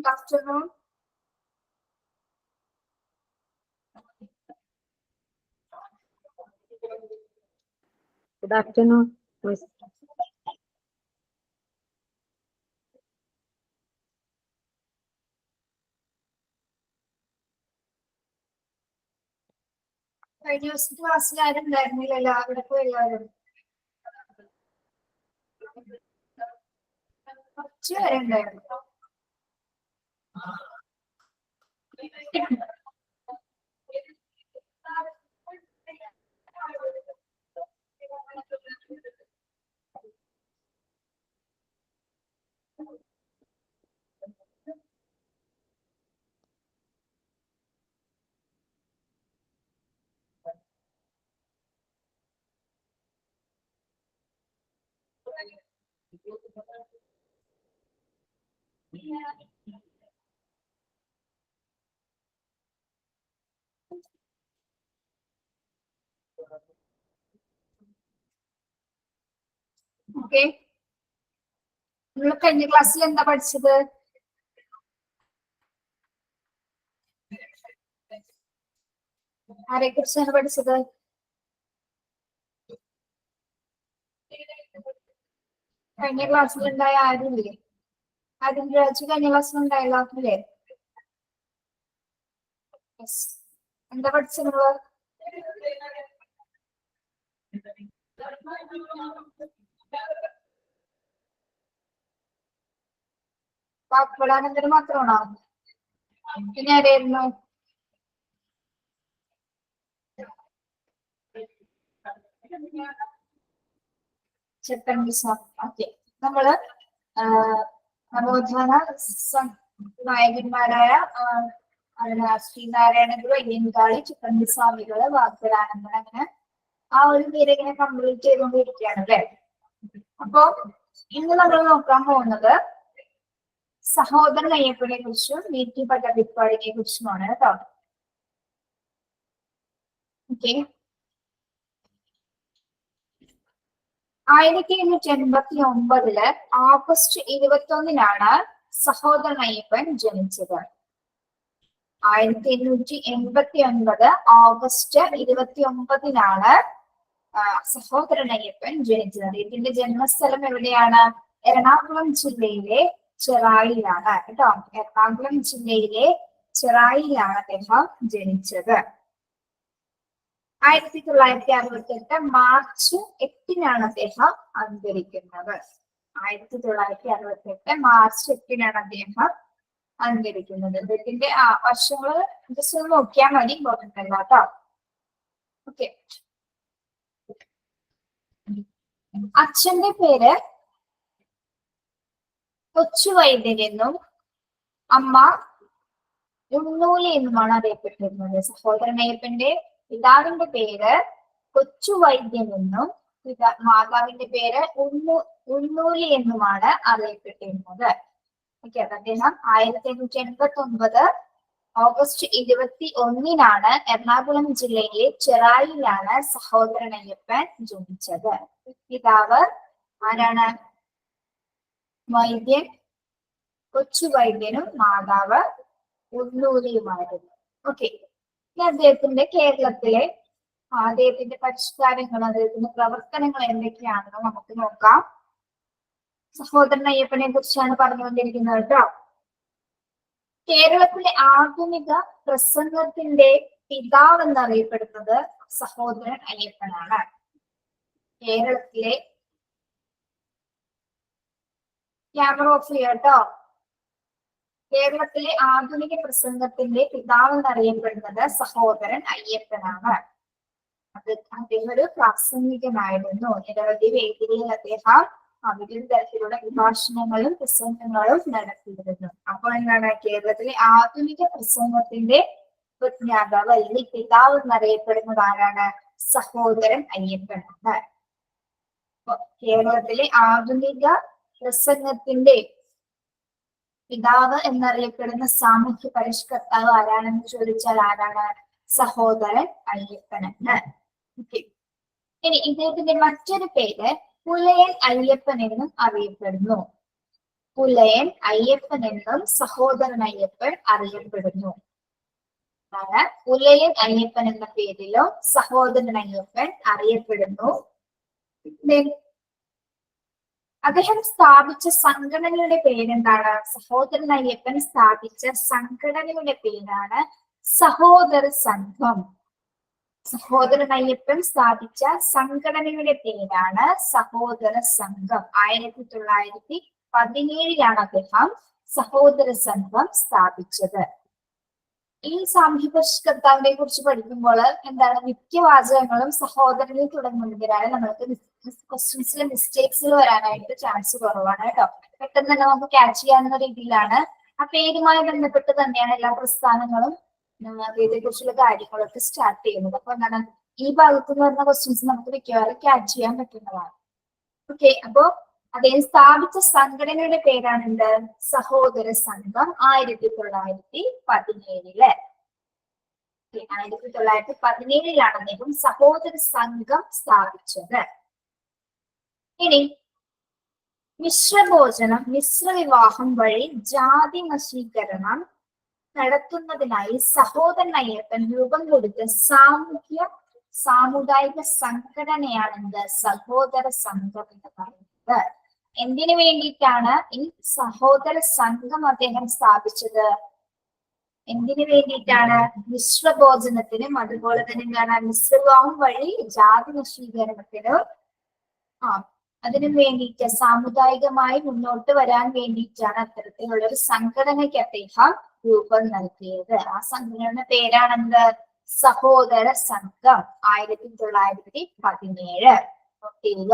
Good afternoon. Good afternoon, Miss. കഴിഞ്ഞ ദിവസത്തെ ക്ലാസ്സിൽ ആരും ഉണ്ടായിരുന്നില്ലല്ലോ, അവിടെ പോയി എല്ലാവരും കുറച്ച് പേരെ ഉണ്ടായിരുന്നു. ഓക്കെ, നിങ്ങൾ കഴിഞ്ഞ ക്ലാസ്സിൽ എന്താ പഠിച്ചത്? ആരെ കുറിച്ചാണ് പഠിച്ചത്? കഴിഞ്ഞ ക്ലാസ്സിൽ ഉണ്ടായ ആരുമില്ലേ? ആരും രാജു കഴിഞ്ഞ ക്ലാസ്സിൽ ഉണ്ടായല്ലോ അല്ലേ? എന്താ പഠിച്ചത് നിങ്ങള്? വാക്കുകളാനന്തരം മാത്രമാണോ? പിന്നെ ആരായിരുന്നു? ഓക്കെ, നമ്മള് നവോത്ഥാന നായകന്മാരായ ശ്രീനാരായണ ഗുരു, അയ്യൻകാളി, ചിക്കണ്ടി സ്വാമികള്, വാഗ്ബടാനന്ദൻ, അങ്ങനെ ആ ഒരു പേര് ഇങ്ങനെ കംപ്ലീറ്റ് ചെയ്തുകൊണ്ടിരിക്കുകയാണ് അല്ലെ. അപ്പൊ ഇന്ന് നമ്മൾ നോക്കാൻ പോകുന്നത് സഹോദരൻ അയ്യപ്പനെ കുറിച്ചും VT ഭട്ടതിരിപ്പാടിനെ കുറിച്ചുമാണ് കേട്ടോ. ഓക്കെ, 1889 ഓഗസ്റ്റ് 21 സഹോദരൻ അയ്യപ്പൻ ജനിച്ചത്. 1889 ഓഗസ്റ്റ് 21 സഹോദരൻ അയ്യപ്പൻ ജനിച്ചത്. അദ്ദേഹത്തിന്റെ ജന്മസ്ഥലം എവിടെയാണ്? എറണാകുളം ജില്ലയിലെ ചെറായിലാണ് കേട്ടോ. എറണാകുളം ജില്ലയിലെ ചെറായിലാണ് അദ്ദേഹം ജനിച്ചത്. 1968 മാർച്ച് 8 അദ്ദേഹം അന്തരിക്കുന്നത്. 1968 മാർച്ച് 8 അദ്ദേഹം അന്തരിക്കുന്നത്. അദ്ദേഹത്തിന്റെ വർഷങ്ങള് ജസ്റ്റ് ഒന്ന് നോക്കിയാൽ മതി, ഇമ്പോർട്ടൻ്റ് അല്ല കേട്ടോ. ഓക്കെ, അച്ഛന്റെ പേര് കൊച്ചുവൈദ്യൻ എന്നും അമ്മ ഉണ്ണൂലി എന്നുമാണ് അറിയപ്പെട്ടിരുന്നത്. സഹോദരൻ അയ്യപ്പന്റെ പിതാവിന്റെ പേര് കൊച്ചുവൈദ്യൻ എന്നും മാതാവിന്റെ പേര് ഉണ്ണൂലി എന്നുമാണ് അറിയപ്പെട്ടിരുന്നത്. ഓക്കെ, അദ്ദേഹം 1889 ഓഗസ്റ്റ് 21 എറണാകുളം ജില്ലയിലെ ചെറായിലാണ് സഹോദരൻ അയ്യപ്പൻ ജനിച്ചത്. പിതാവ് ആരാണ്? വൈദ്യൻ, കൊച്ചുവൈദ്യനും മാതാവ് ഉണ്ണൂലിയുമായിരുന്നു. ഓക്കെ, അദ്ദേഹത്തിന്റെ കേരളത്തിലെ അദ്ദേഹത്തിന്റെ പരിഷ്കാരങ്ങൾ, അദ്ദേഹത്തിന്റെ പ്രവർത്തനങ്ങൾ എന്തൊക്കെയാണെന്ന് നമുക്ക് നോക്കാം. സഹോദരൻ അയ്യപ്പനെ കുറിച്ചാണ് പറഞ്ഞുകൊണ്ടിരിക്കുന്നത് കേട്ടോ. കേരളത്തിലെ ആധുനിക പ്രസംഗത്തിന്റെ പിതാവ് എന്നറിയപ്പെടുന്നത് സഹോദരൻ അയ്യപ്പനാണ്. കേരളത്തിലെ ക്യാമറ ഓഫ് കേട്ടോ. കേരളത്തിലെ ആധുനിക പ്രസംഗത്തിന്റെ പിതാവ് എന്നറിയപ്പെടുന്നത് സഹോദരൻ അയ്യപ്പനാണ്. അദ്ദേഹം ഒരു പ്രാസംഗികനായിരുന്നു. നിരവധി വേദികളിൽ അദ്ദേഹം വിവിധ തരത്തിലുള്ള വിഭാഷണങ്ങളും പ്രസംഗങ്ങളും നടത്തിയിരുന്നു. അപ്പോൾ എന്താണ്? കേരളത്തിലെ ആധുനിക പ്രസംഗത്തിന്റെ പ്രജ്ഞാതാവ് അല്ലെങ്കിൽ പിതാവ് എന്നറിയപ്പെടുന്നത് ആരാണ്? സഹോദരൻ അയ്യപ്പനാണ്. കേരളത്തിലെ ആധുനിക പ്രസംഗത്തിന്റെ പിതാവ് എന്നറിയപ്പെടുന്ന സാമൂഹ്യ പരിഷ്കർത്താവ് ആരാണെന്ന് ചോദിച്ചാൽ ആരാണ്? സഹോദരൻ അയ്യപ്പനാണ്. ഇനി ഇദ്ദേഹത്തിന്റെ മറ്റൊരു പേര് പുലയൻ അയ്യപ്പൻ എന്നും അറിയപ്പെടുന്നു. പുലയൻ അയ്യപ്പൻ എന്നും സഹോദരൻ അയ്യപ്പൻ അറിയപ്പെടുന്നു. പുലയൻ അയ്യപ്പൻ എന്ന പേരിലും സഹോദരൻ അയ്യപ്പൻ അറിയപ്പെടുന്നു. അദ്ദേഹം സ്ഥാപിച്ച സംഘടനയുടെ പേരെന്താണ്? സഹോദരൻ അയ്യപ്പൻ സ്ഥാപിച്ച സംഘടനയുടെ പേരാണ് സഹോദര സംഘം. സഹോദരൻ അയ്യപ്പൻ സ്ഥാപിച്ച സംഘടനയുടെ പേരാണ് സഹോദര സംഘം. 1917 അദ്ദേഹം സഹോദര സംഘം സ്ഥാപിച്ചത്. ഈ സാമൂഹ്യ പരിഷ്കർത്താവിനെ കുറിച്ച് പഠിക്കുമ്പോൾ എന്താണ്, മിക്ക വാചകങ്ങളും സഹോദരനിൽ തുടങ്ങുന്നതിനാണ് നമ്മൾക്ക് ക്വസ്റ്റ്യൻസിലെ മിസ്റ്റേക്സുകൾ വരാനായിട്ട് ചാൻസ് കുറവാണ് കേട്ടോ. പെട്ടെന്ന് തന്നെ നമുക്ക് ക്യാച്ച് ചെയ്യാവുന്ന രീതിയിലാണ്, ആ പേരുമായി ബന്ധപ്പെട്ട് തന്നെയാണ് എല്ലാ പ്രസ്ഥാനങ്ങളും ഇതിനെക്കുറിച്ചുള്ള കാര്യങ്ങളൊക്കെ സ്റ്റാർട്ട് ചെയ്യുന്നത്. അപ്പൊ എന്താണ്, ഈ ഭാഗത്ത് നിന്ന് വരുന്ന ക്വസ്റ്റ്യൻസ് നമുക്ക് മിക്കവാറും ക്യാച്ച് ചെയ്യാൻ പറ്റുന്നതാണ്. ഓക്കെ, അപ്പോ അദ്ദേഹം സ്ഥാപിച്ച സംഘടനയുടെ പേരാണ് എന്ത്? സഹോദര സംഘം. 1917 1917 അദ്ദേഹം സഹോദര സംഘം സ്ഥാപിച്ചത്. ഇനി മിശ്രഭോജനം, മിശ്രവിവാഹം വഴി ജാതി നശീകരണം നടത്തുന്നതിനായി സഹോദരൻ അയ്യപ്പൻ രൂപം കൊടുത്ത സാമുദായിക സംഘടനയാണ് എന്ത്? സഹോദര സംഘം എന്ന് പറയുന്നത്. എന്തിനു വേണ്ടിയിട്ടാണ് ഈ സഹോദര സംഘം അദ്ദേഹം സ്ഥാപിച്ചത്? എന്തിനു വേണ്ടിയിട്ടാണ്? മിശ്രഭോജനത്തിനും അതുപോലെ തന്നെ എന്താണ്, മിശ്രവിവാഹം വഴി ജാതി നശീകരണത്തിനും അതിനും വേണ്ടിയിട്ട് സാമുദായികമായി മുന്നോട്ട് വരാൻ വേണ്ടിയിട്ടാണ് അത്തരത്തിലുള്ള ഒരു സംഘടനയ്ക്ക് അദ്ദേഹം രൂപം നൽകിയത്. ആ സംഘടനയുടെ പേരാണെന്ത്? സഹോദര സംഘം. 1917 നോക്കുക.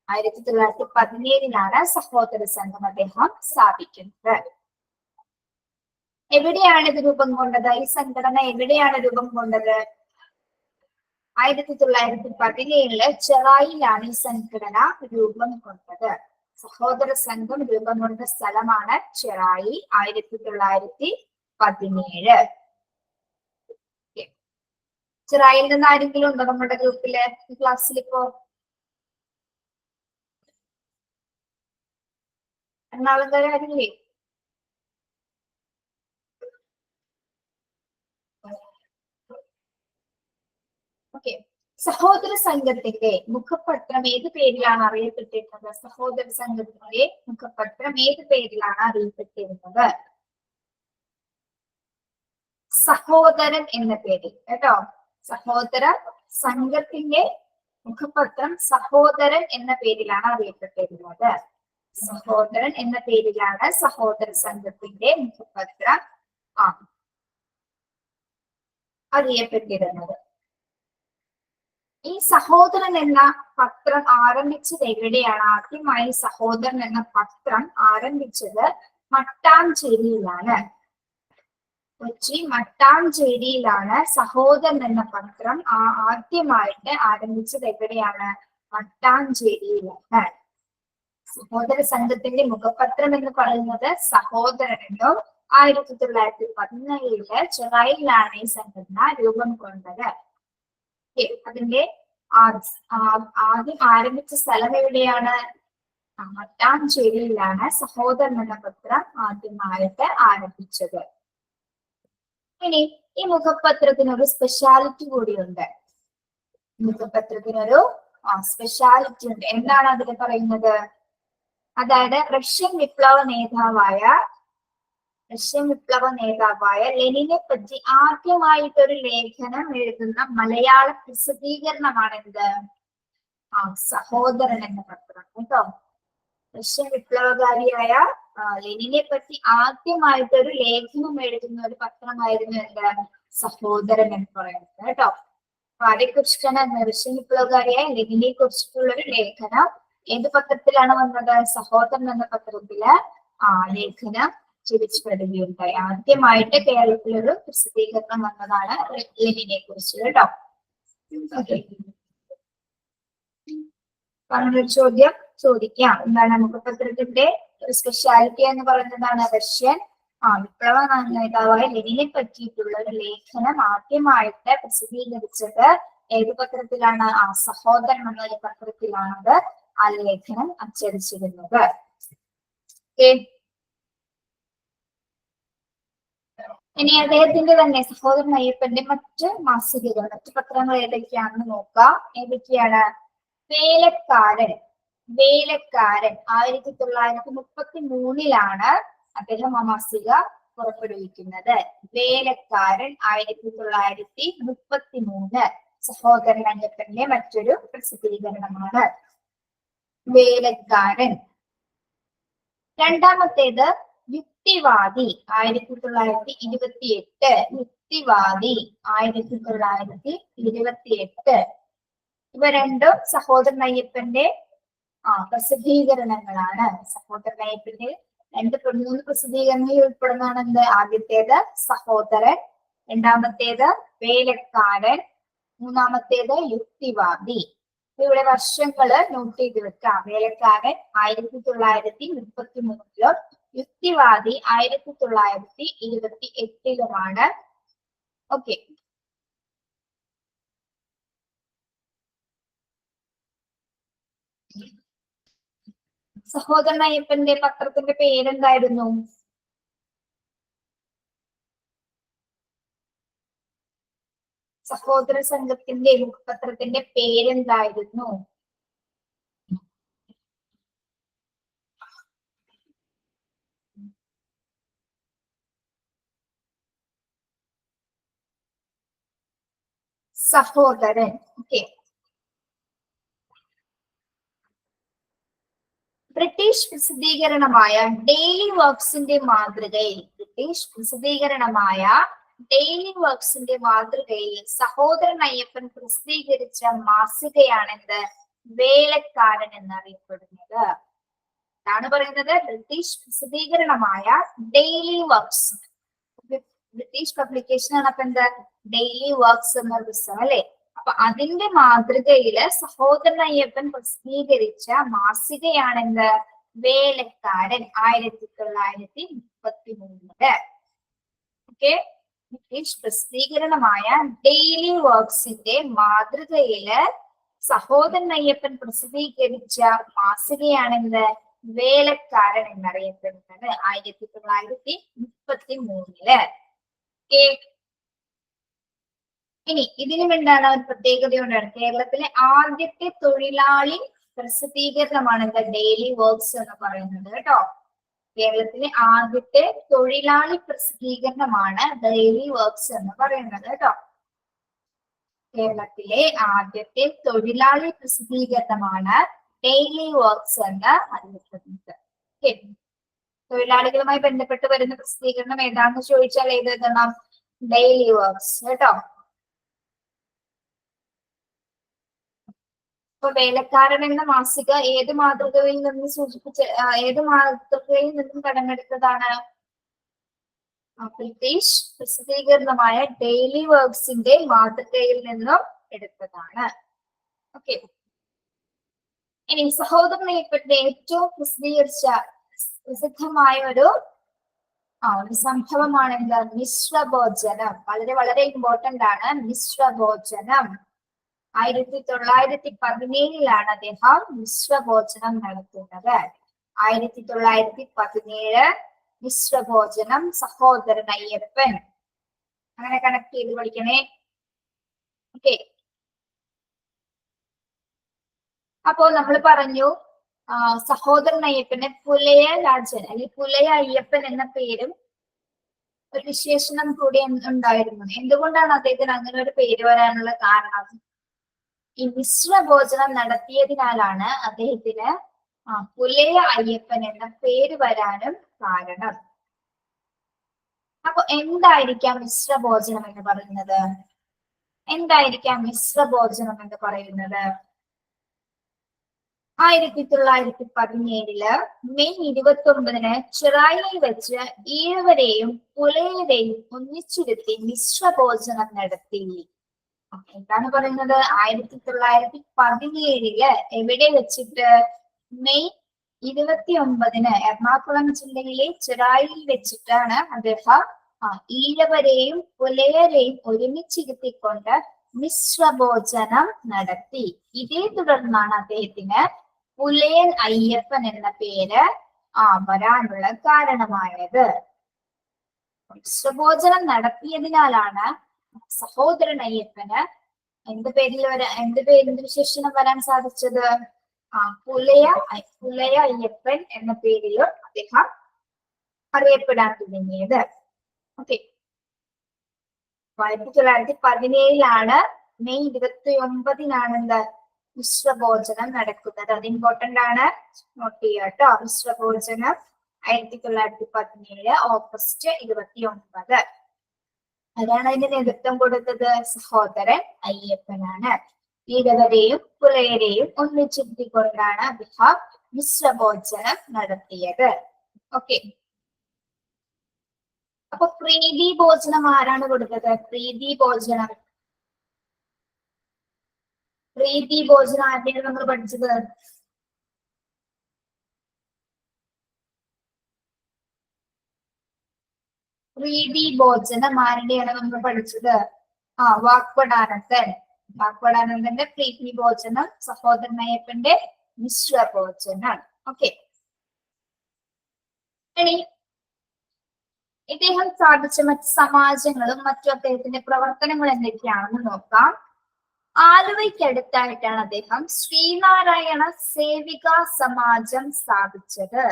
1917 സഹോദര സംഘം അദ്ദേഹം സ്ഥാപിക്കുന്നത്. എവിടെയാണ് ഇത് രൂപം കൊണ്ടത്? ഈ സംഘടന എവിടെയാണ് രൂപം കൊണ്ടത്? 1917 ചെറായിലാണ് ഈ സംഘടന രൂപം കൊണ്ടത്. സഹോദര സംഘം രൂപം കൊണ്ട സ്ഥലമാണ് ചെറായി. 1917. ചെറായിൽ നിന്ന് ആരെങ്കിലും ഉണ്ടോ നമ്മുടെ ഗ്രൂപ്പില്, ക്ലാസ്സിലിപ്പോ? എറണാകുളംകാരെ ആരില്ലേ? ഓക്കെ, സഹോദര സംഘത്തിന്റെ മുഖപത്രം ഏത് പേരിലാണ് അറിയപ്പെട്ടിരുന്നത്? സഹോദര സംഘത്തിന്റെ മുഖപത്രം ഏത് പേരിലാണ് അറിയപ്പെട്ടിരുന്നത്? സഹോദരൻ എന്ന പേരിൽ കേട്ടോ. സഹോദര സംഘത്തിന്റെ മുഖപത്രം സഹോദരൻ എന്ന പേരിലാണ് അറിയപ്പെട്ടിരുന്നത്. സഹോദരൻ എന്ന പേരിലാണ് സഹോദര സംഘത്തിന്റെ മുഖപത്രം അറിയപ്പെട്ടിരുന്നത്. ഈ സഹോദരൻ എന്ന പത്രം ആരംഭിച്ചത് എവിടെയാണ്? ആദ്യമായി സഹോദരൻ എന്ന പത്രം ആരംഭിച്ചത് മട്ടാഞ്ചേരിയിലാണ്. കൊച്ചി മട്ടാഞ്ചേരിയിലാണ് സഹോദരൻ എന്ന പത്രം ആദ്യമായിട്ട് ആരംഭിച്ചത്. എവിടെയാണ്? മട്ടാഞ്ചേരിയിലാണ്. സഹോദര സംഘത്തിന്റെ മുഖപത്രം എന്ന് പറയുന്നത് സഹോദരൻ എന്നും 1917 ചെറായിലാണ് ഈ സംഘടന രൂപം കൊണ്ടത്. അതിന്റെ ആദ്യം ആരംഭിച്ച സ്ഥലം എവിടെയാണ്? മട്ടാഞ്ചേരിയിലാണ് സഹോദരൻ എന്ന പത്രം ആദ്യമായിട്ട് ആരംഭിച്ചത്. ഇനി ഈ മുഖപത്രത്തിനൊരു സ്പെഷ്യാലിറ്റി കൂടിയുണ്ട്. മുഖപത്രത്തിനൊരു സ്പെഷ്യാലിറ്റി ഉണ്ട്. എന്താണ് അതിൽ പറയുന്നത്? അതായത് റഷ്യൻ വിപ്ലവ നേതാവായ ലെനിനെ പറ്റി ആദ്യമായിട്ടൊരു ലേഖനം എഴുതുന്ന മലയാള പ്രസിദ്ധീകരണമാണ് എന്ത്? സഹോദരൻ എന്ന പത്രം കേട്ടോ. റഷ്യൻ വിപ്ലവകാരിയായ ലെനിനെ പറ്റി ആദ്യമായിട്ടൊരു ലേഖനം എഴുതുന്ന ഒരു പത്രമായിരുന്നു എന്ത്? സഹോദരൻ എന്ന് പറയുന്നത് കേട്ടോ. അപ്പൊ അതേക്കുറിച്ചിട്ടാണ് റഷ്യൻ വിപ്ലവകാരിയായ ലെനിനെ കുറിച്ചിട്ടുള്ള ഒരു ലേഖനം ഏത് പത്രത്തിലാണ് വന്നത്? സഹോദരൻ എന്ന പത്രത്തില് ലേഖനം ചിരിച്ചുപെടുകയുണ്ടായി. ആദ്യമായിട്ട് കേരളത്തിലൊരു പ്രസിദ്ധീകരണം വന്നതാണ് ലെനിനെ കുറിച്ച് കേട്ടോ. പറഞ്ഞൊരു ചോദ്യം ചോദിക്കാം. എന്താണ് മുഖപത്രത്തിന്റെ ഒരു സ്പെഷ്യാലിറ്റി എന്ന് പറയുന്നതാണ് റഷ്യൻ വിപ്ലവ നേതാവായ ലെനിനെ പറ്റിയിട്ടുള്ള ഒരു ലേഖനം ആദ്യമായിട്ട് പ്രസിദ്ധീകരിച്ചത് ഏത് പത്രത്തിലാണ്? സഹോദരൻ എന്ന പത്രത്തിലാണത് ആ ലേഖനം അച്ചടിച്ചിരുന്നത്. ഓക്കെ, ഇനി അദ്ദേഹത്തിന്റെ തന്നെ സഹോദരൻ അയ്യപ്പന്റെ മറ്റ് മാസികകൾ, മറ്റു പത്രങ്ങൾ ഏതൊക്കെയാണെന്ന് നോക്കാം. ഏതൊക്കെയാണ്? വേലക്കാരൻ. വേലക്കാരൻ 1933 അദ്ദേഹം ആ മാസിക പുറപ്പെടുവിക്കുന്നത്. വേലക്കാരൻ 1933 സഹോദരൻ അയ്യപ്പന്റെ മറ്റൊരു പ്രസിദ്ധീകരണമാണ് വേലക്കാരൻ. രണ്ടാമത്തേത് യുക്തിവാദി 1928. യുക്തിവാദി 1928. ഇവ രണ്ടും സഹോദരൻ അയ്യപ്പന്റെ പ്രസിദ്ധീകരണങ്ങളാണ്. സഹോദരൻ അയ്യപ്പന്റെ 3 പ്രസിദ്ധീകരണങ്ങളിൽ ഉൾപ്പെടുന്നതാണ് എന്ത്? ആദ്യത്തേത് സഹോദരൻ, രണ്ടാമത്തേത് വേലക്കാരൻ, മൂന്നാമത്തേത് യുക്തിവാദി. ഇവിടെ വർഷങ്ങള് നോട്ട് ചെയ്ത് വെക്കാം. വേലക്കാരൻ 1933 യുക്തിവാദി 1928 ഓക്കെ. സഹോദരൻ അയ്യപ്പന്റെ പത്രത്തിന്റെ പേരെന്തായിരുന്നു? സഹോദര സംഘത്തിന്റെ മുഖപത്രത്തിന്റെ പേരെന്തായിരുന്നു? സഹോദരൻ. ഓക്കെ. ബ്രിട്ടീഷ് പ്രസിദ്ധീകരണമായ ഡെയിലി വർക്ക്സിന്റെ മാതൃകയിൽ സഹോദരൻ അയ്യപ്പൻ പ്രസിദ്ധീകരിച്ച മാസികയാണെന്ത്? വേലക്കാരൻ എന്നറിയപ്പെടുന്നത്. ആണ് പറയുന്നത് ബ്രിട്ടീഷ് പ്രസിദ്ധീകരണമായ ഡെയിലി വർക്ക്സ്. ബ്രിട്ടീഷ് പബ്ലിക്കേഷൻ ആണ്. അപ്പൊ എന്താ? ഡെയിലി വർക്ക്സ് എന്ന പുസ്തകം അല്ലെ. അപ്പൊ അതിന്റെ മാതൃകയില് സഹോദരൻ അയ്യപ്പൻ പ്രസിദ്ധീകരിച്ച മാസികയാണെന്ത്? വേലക്കാരൻ 1933. ഓക്കെ. ബ്രിട്ടീഷ് പ്രസിദ്ധീകരണമായ ഡെയിലി വർക്ക്സിന്റെ മാതൃകയില് സഹോദരൻ അയ്യപ്പൻ പ്രസിദ്ധീകരിച്ച മാസികയാണെന്ത്? വേലക്കാരൻ എന്നറിയപ്പെടുന്നത് 1933. ഓക്കെ. ഇനി ഇതിനും എന്താണ് ഒരു പ്രത്യേകതയുണ്ടാണ്. കേരളത്തിലെ ആദ്യത്തെ തൊഴിലാളി പ്രസിദ്ധീകരണമാണ് എന്താ? ഡെയിലി വർക്ക്സ് എന്ന് പറയുന്നത് കേട്ടോ. കേരളത്തിലെ ആദ്യത്തെ തൊഴിലാളി പ്രസിദ്ധീകരണമാണ് ഡെയിലി വർക്ക്സ് എന്ന് പറയുന്നത് കേട്ടോ. കേരളത്തിലെ ആദ്യത്തെ തൊഴിലാളി പ്രസിദ്ധീകരണമാണ് ഡെയിലി വർക്ക്സ് എന്ന് അറിയപ്പെടുന്നത്. തൊഴിലാളികളുമായി ബന്ധപ്പെട്ട് വരുന്ന പ്രസിദ്ധീകരണം ഏതാണെന്ന് ചോദിച്ചാൽ ഏത് എഴുതണം? ഡെയിലി വർക്ക്സ് കേട്ടോ. ഇപ്പൊ വേലക്കാരൻ എന്ന മാസിക ഏത് മാതൃകയിൽ നിന്ന് കടമെടുത്തതാണ്? ബ്രിട്ടീഷ് പ്രസിദ്ധീകരണമായ ഡെയിലി വർക്ക്സിന്റെ മാതൃകയിൽ നിന്നും എടുത്തതാണ്. ഓക്കെ. ഇനി സഹോദരൻ അയ്യപ്പന്റെ ഏറ്റവും പ്രസിദ്ധമായ ഒരു സംഭവമാണ് എന്താ? മിശ്രഭോജനം. വളരെ വളരെ ഇമ്പോർട്ടന്റ് ആണ് മിശ്രഭോജനം. 1917 അദ്ദേഹം മിശ്രഭോജനം നടത്തുന്നത്. 1917 മിശ്രഭോജനം സഹോദരൻ അയ്യപ്പൻ. അങ്ങനെ കണക്ട് ചെയ്ത് പഠിക്കണേ. ഓക്കെ. അപ്പോ നമ്മൾ പറഞ്ഞു സഹോദരൻ അയ്യപ്പന് പുലയ രാജൻ അല്ലെങ്കിൽ പുലയ അയ്യപ്പൻ എന്ന പേരും ഒരു വിശേഷണം കൂടി ഉണ്ടായിരുന്നു. എന്തുകൊണ്ടാണ് അദ്ദേഹത്തിന് അങ്ങനെ ഒരു പേര് വരാനുള്ള കാരണം? ഈ മിശ്രഭോജനം നടത്തിയതിനാലാണ് അദ്ദേഹത്തിന് പുലയ അയ്യപ്പൻ എന്ന പേര് വരാനും കാരണം. അപ്പൊ എന്തായിരിക്കാം മിശ്രഭോജനം എന്ന് പറയുന്നത്? എന്തായിരിക്കാം മിശ്രഭോജനം എന്ന് പറയുന്നത്? 1917 മെയ് 29 ചിറായിൽ വെച്ച് ഈഴവരെയും പുലയരെയും ഒന്നിച്ചിരുത്തി മിശ്രഭോജനം നടത്തി. എന്താണ് പറയുന്നത്? 1917 എവിടെ വെച്ചിട്ട്? മെയ് 29 എറണാകുളം ജില്ലയിലെ ചിറായിൽ വെച്ചിട്ടാണ് അദ്ദേഹം ഈഴവരെയും പുലയരെയും ഒരുമിച്ചിരുത്തിക്കൊണ്ട് മിശ്രഭോജനം നടത്തി. ഇതേ തുടർന്നാണ് അദ്ദേഹത്തിന് പുലയൻ അയ്യപ്പൻ എന്ന പേര് വരാനുള്ള കാരണമായത്. മിശ്രഭോജനം നടത്തിയതിനാലാണ് സഹോദരൻ അയ്യപ്പന് എന്ത് പേരിന്റെ വിശേഷണം വരാൻ സാധിച്ചത്? പുലയ അയ്യപ്പൻ എന്ന പേരിലും അദ്ദേഹം അറിയപ്പെടാൻ തുടങ്ങിയത്. ഓക്കെ, 1917 മെയ് 29 എന്ത് മിശ്രഭോജനം നടക്കുന്നത്. അത് ഇമ്പോർട്ടന്റ് ആണ്, നോട്ട് ചെയ്യുക കേട്ടോ. മിശ്രഭോജനം 1917 ഓഗസ്റ്റ് 29. അതാണ് അതിന്റെ നേതൃത്വം കൊടുത്തത് സഹോദരൻ അയ്യപ്പനാണ്. ഈഴവരെയും പുലയരെയും ഒന്നിച്ചിരുത്തിക്കൊണ്ടാണ് അദ്ദേഹം മിശ്രഭോജനം നടത്തിയത്. ഓക്കെ, അപ്പൊ പ്രീതി ഭോജനം ആരാണ് കൊടുത്തത്? പ്രീതി ഭോജനം ആരുടെയാണ് നമ്മൾ പഠിച്ചത്? പ്രീതി ഭോജനം ആരുടെയാണ് നമ്മൾ പഠിച്ചത്? വാഗ്വടാനന്ദന്റെ പ്രീതി ഭോജനം, സഹോദരൻ അയ്യപ്പന്റെ മിശ്രഭോജനം. ഓക്കെ, ഇനി ഇദ്ദേഹം സ്ഥാപിച്ച മറ്റ് സമാജങ്ങളും മറ്റു അദ്ദേഹത്തിന്റെ പ്രവർത്തനങ്ങൾ എന്തൊക്കെയാണെന്ന് നോക്കാം. ആലുവയ്ക്കടുത്തായിട്ടാണ് അദ്ദേഹം ശ്രീനാരായണ സേവിക സമാജം സ്ഥാപിച്ചത്.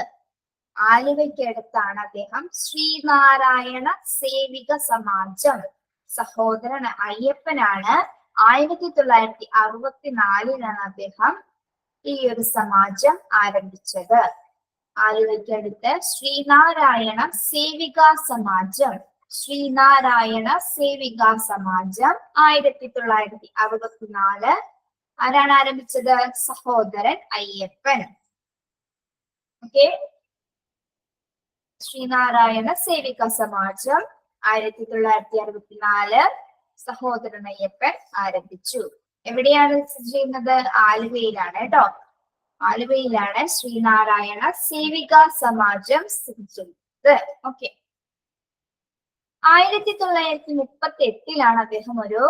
ആലുവയ്ക്കടുത്താണ് അദ്ദേഹം ശ്രീനാരായണ സേവിക സമാജം. സഹോദരൻ അയ്യപ്പനാണ് 1964 അദ്ദേഹം ഈ ഒരു സമാജം ആരംഭിച്ചത്. ആലുവയ്ക്കടുത്ത് ശ്രീനാരായണ സേവിക സമാജം. 1964 ആരാണ് ആരംഭിച്ചത്? സഹോദരൻ അയ്യപ്പൻ. ഓക്കെ, ശ്രീനാരായണ സേവിക സമാജം 1964 സഹോദരൻ അയ്യപ്പൻ ആരംഭിച്ചു. എവിടെയാണ് സ്ഥിതി ചെയ്യുന്നത്? ആലുവയിലാണ് കേട്ടോ. ആലുവയിലാണ് ശ്രീനാരായണ സേവിക സമാജം സ്ഥിതി ചെയ്യുന്നത്. ഓക്കെ, 1938 അദ്ദേഹം ഒരു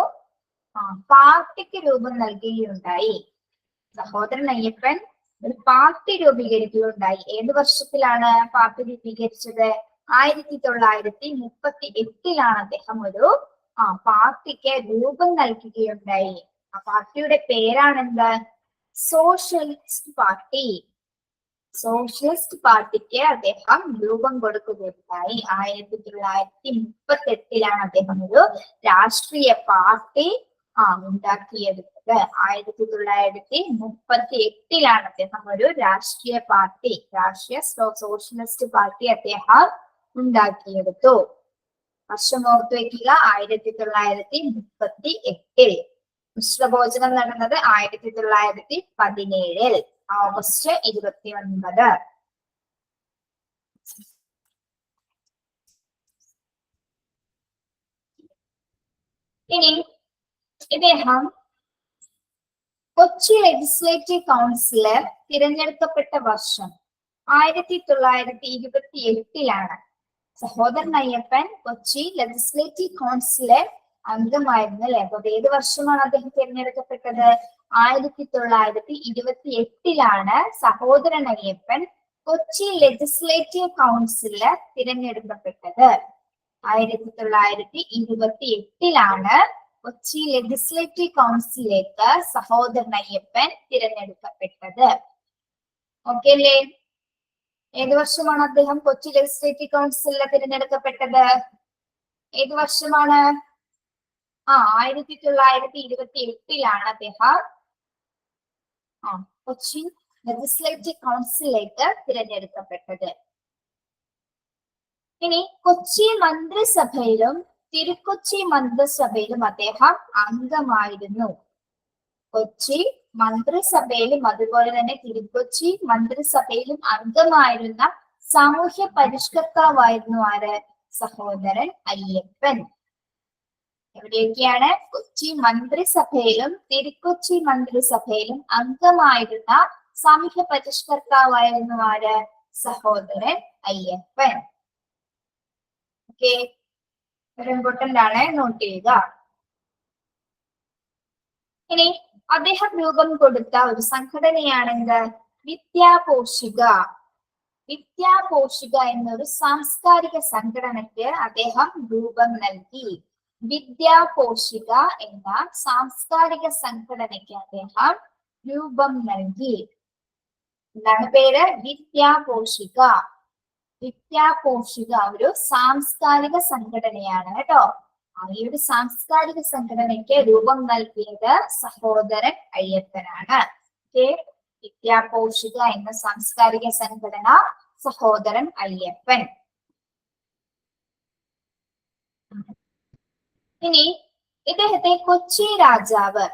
പാർട്ടിക്ക് രൂപം നൽകുകയുണ്ടായി. സഹോദരൻ അയ്യപ്പൻ ഒരു പാർട്ടി രൂപീകരിക്കുകയുണ്ടായി. ഏത് വർഷത്തിലാണ് പാർട്ടി രൂപീകരിച്ചത്? 1938 അദ്ദേഹം ഒരു പാർട്ടിക്ക് രൂപം നൽകുകയുണ്ടായി. ആ പാർട്ടിയുടെ പേരാണെന്ത്? Socialist party. സോഷ്യലിസ്റ്റ് പാർട്ടിക്ക് അദ്ദേഹം രൂപം കൊടുക്കുകയുണ്ടായി. 1938 അദ്ദേഹം ഒരു രാഷ്ട്രീയ പാർട്ടി ഉണ്ടാക്കിയെടുത്തത്. 1938 അദ്ദേഹം ഒരു രാഷ്ട്രീയ സോഷ്യലിസ്റ്റ് പാർട്ടി അദ്ദേഹം ഉണ്ടാക്കിയെടുത്തു. വർഷം ഓർത്തു വയ്ക്കുക, 1938. മിശ്രഭോജനം നടന്നത് 1917 ഓഗസ്റ്റ് 29. ഇനി ഇദ്ദേഹം കൊച്ചി ലെജിസ്ലേറ്റീവ് കൗൺസില് തിരഞ്ഞെടുക്കപ്പെട്ട വർഷം 1928. സഹോദരൻ അയ്യപ്പൻ കൊച്ചി ലെജിസ്ലേറ്റീവ് കൗൺസില് അംഗമായിരുന്നു അല്ലെ. അപ്പൊ ഏത് വർഷമാണ് അദ്ദേഹം തിരഞ്ഞെടുക്കപ്പെട്ടത്? 1928 സഹോദരൻ അയ്യപ്പൻ കൊച്ചി ലെജിസ്ലേറ്റീവ് കൗൺസില് തിരഞ്ഞെടുക്കപ്പെട്ടത്. 1928 കൊച്ചി ലെജിസ്ലേറ്റീവ് കൗൺസിലേക്ക് സഹോദരൻ അയ്യപ്പൻ തിരഞ്ഞെടുക്കപ്പെട്ടത്. ഓക്കെ അല്ലേ? ഏത് വർഷമാണ് അദ്ദേഹം കൊച്ചി ലെജിസ്ലേറ്റീവ് കൗൺസിലിൽ തിരഞ്ഞെടുക്കപ്പെട്ടത്? ഏത് വർഷമാണ്? 1928 അദ്ദേഹം കൊച്ചി ലെജിസ്ലേറ്റീവ് കൗൺസിലിലേക്ക് തിരഞ്ഞെടുക്കപ്പെട്ടത്. ഇനി കൊച്ചി മന്ത്രിസഭയിലും തിരുക്കൊച്ചി മന്ത്രിസഭയിലും അദ്ദേഹം അംഗമായിരുന്നു. കൊച്ചി മന്ത്രിസഭയിലും അതുപോലെ തന്നെ തിരുക്കൊച്ചി മന്ത്രിസഭയിലും അംഗമായിരുന്ന സാമൂഹ്യ പരിഷ്കർത്താവായിരുന്നു ആര്? സഹോദരൻ അയ്യപ്പൻ. എവിടെയൊക്കെയാണ്? കൊച്ചി മന്ത്രിസഭയിലും തിരുക്കൊച്ചി മന്ത്രിസഭയിലും അംഗമായിരുന്ന സാമൂഹ്യ പരിഷ്കർത്താവായിരുന്നു ആര്? സഹോദരൻ അയ്യപ്പൻ. ഓക്കെ, ഒരു ഇമ്പോർട്ടന്റ് ആണ്, നോട്ട് ചെയ്യുക. ഇനി അദ്ദേഹം രൂപം കൊടുത്ത ഒരു സംഘടനയാണെന്ത്? വിദ്യാപോഷിക. വിദ്യാപോഷിക എന്നൊരു സാംസ്കാരിക സംഘടനയ്ക്ക് അദ്ദേഹം രൂപം നൽകി. വിദ്യാപോഷിക എന്ന സാംസ്കാരിക സംഘടനയ്ക്ക് അദ്ദേഹം രൂപം നൽകി. എന്താണ് പേര്? വിദ്യാപോഷിക. വിദ്യാപോഷിക ഒരു സാംസ്കാരിക സംഘടനയാണ് കേട്ടോ. ഈ ഒരു സാംസ്കാരിക സംഘടനയ്ക്ക് രൂപം നൽകിയത് സഹോദരൻ അയ്യപ്പനാണ്. വിദ്യാപോഷിക എന്ന സാംസ്കാരിക സംഘടന സഹോദരൻ അയ്യപ്പൻ. ഇനി ഇദ്ദേഹത്തെ കൊച്ചി രാജാവ്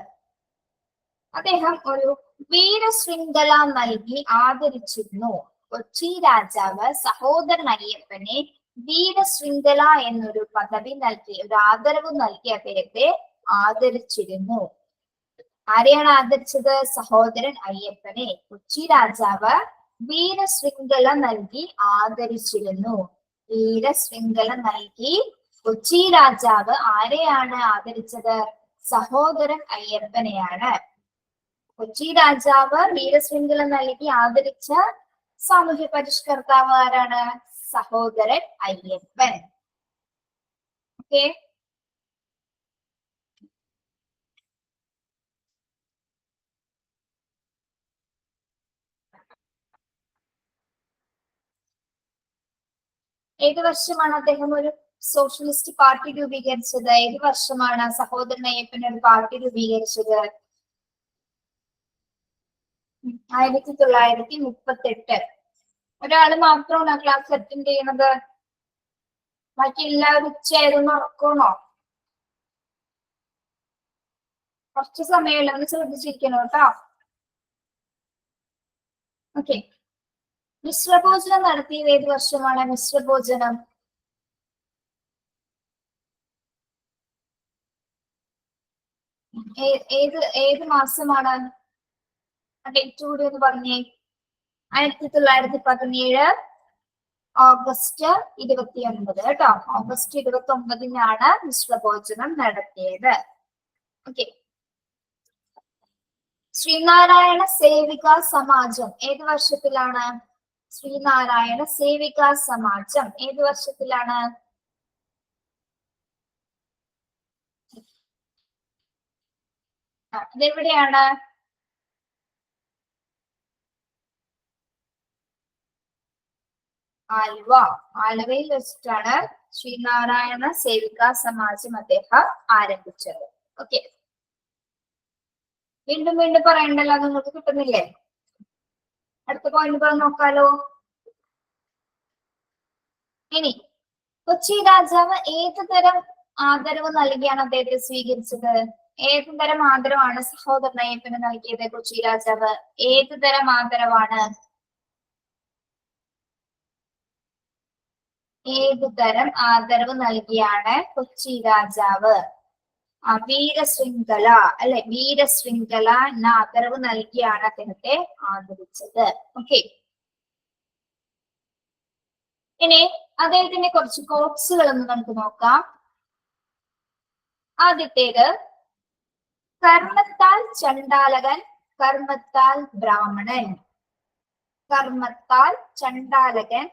അദ്ദേഹം ഒരു വീരശൃംഖല നൽകി ആദരിച്ചിരുന്നു. കൊച്ചി രാജാവ് സഹോദരൻ അയ്യപ്പനെ വീരശൃംഖല എന്നൊരു പദവി നൽകി, ഒരു ആദരവ് നൽകി അദ്ദേഹത്തെ ആദരിച്ചിരുന്നു. ആരെയാണ് ആദരിച്ചത്? സഹോദരൻ അയ്യപ്പനെ കൊച്ചി രാജാവ് വീരശൃംഖല നൽകി ആദരിച്ചിരുന്നു. വീരശൃംഖല നൽകി കൊച്ചി രാജാവ് ആരെയാണ് ആദരിച്ചത്? സഹോദരൻ അയ്യപ്പനെയാണ്. കൊച്ചി രാജാവ് വീരശൃംഖല നൽകി ആദരിച്ച സാമൂഹ്യ പരിഷ്കർത്താവ് ആരാണ്? സഹോദരൻ അയ്യപ്പൻ. ഓക്കെ. ഏത് വർഷമാണ് അദ്ദേഹം ഒരു സോഷ്യലിസ്റ്റ് പാർട്ടി രൂപീകരിച്ചത്? ഏത് വർഷമാണ് സഹോദരൻ അയ്യപ്പൻ ഒരു പാർട്ടി രൂപീകരിച്ചത്? 1938. ഒരാള് മാത്രമാണോ ക്ലാസ് അറ്റൻഡ് ചെയ്യണത്? ബാക്കി എല്ലാവരും ഉച്ചയായിരുന്നു ഉറക്കണോ? കുറച്ച് സമയമല്ല, ഒന്ന് ശ്രദ്ധിച്ചിരിക്കണം കേട്ടോ. ഓക്കെ. മിശ്രഭോജനം നടത്തിയത് ഏത് വർഷമാണ്? മിശ്രഭോജനം ഏത് മാസമാണ്? ഡേറ്റ് കൂടി ഒന്ന് പറഞ്ഞേ. 1917 ഓഗസ്റ്റ് 29 കേട്ടോ. ഓഗസ്റ്റ് 29-നാണ് മിശ്രഭോജനം നടത്തിയത്. ഓക്കെ. ശ്രീനാരായണ സേവികാ സമാജം ഏത് വർഷത്തിലാണ്? ശ്രീനാരായണ സേവികാ സമാജം ഏത് വർഷത്തിലാണ്? ഇതെവിടെയാണ്? ആലുവ. ആലുവയിൽ വെച്ചിട്ടാണ് ശ്രീനാരായണ സേവികാ സമാജം അദ്ദേഹം ആരംഭിച്ചത്. ഓക്കെ. വീണ്ടും വീണ്ടും പറയണ്ടല്ലോ, നിങ്ങൾക്ക് കിട്ടുന്നില്ലേ? അടുത്ത പോയിന്റ് പറഞ്ഞ് നോക്കാലോ. ഇനി കൊച്ചി രാജാവ് ഏത് തരം ആദരവ് നൽകിയാണ് അദ്ദേഹത്തെ സ്വീകരിച്ചത്? ഏത് തരം ആദരവാണ് സഹോദരൻ അയ്യപ്പന് നൽകിയത്? കൊച്ചി രാജാവ് ഏത് തരം ആദരവാണ്? ഏത് തരം ആദരവ് നൽകിയാണ് കൊച്ചി രാജാവ്? വീരശൃംഖല അല്ലെ, വീരശൃംഖല എന്ന ആദരവ് നൽകിയാണ് അദ്ദേഹത്തെ ആദരിച്ചത്. ഓക്കെ. ഇനി അദ്ദേഹത്തിന്റെ കുറച്ച് കോട്സുകൾ ഒന്ന് നമുക്ക് നോക്കാം. ആദ്യത്തേത് കർമ്മത്താൽ ചണ്ടാലകൻ, കർമ്മത്താൽ ബ്രാഹ്മണൻ. കർമ്മത്താൽ ചണ്ടാലകൻ,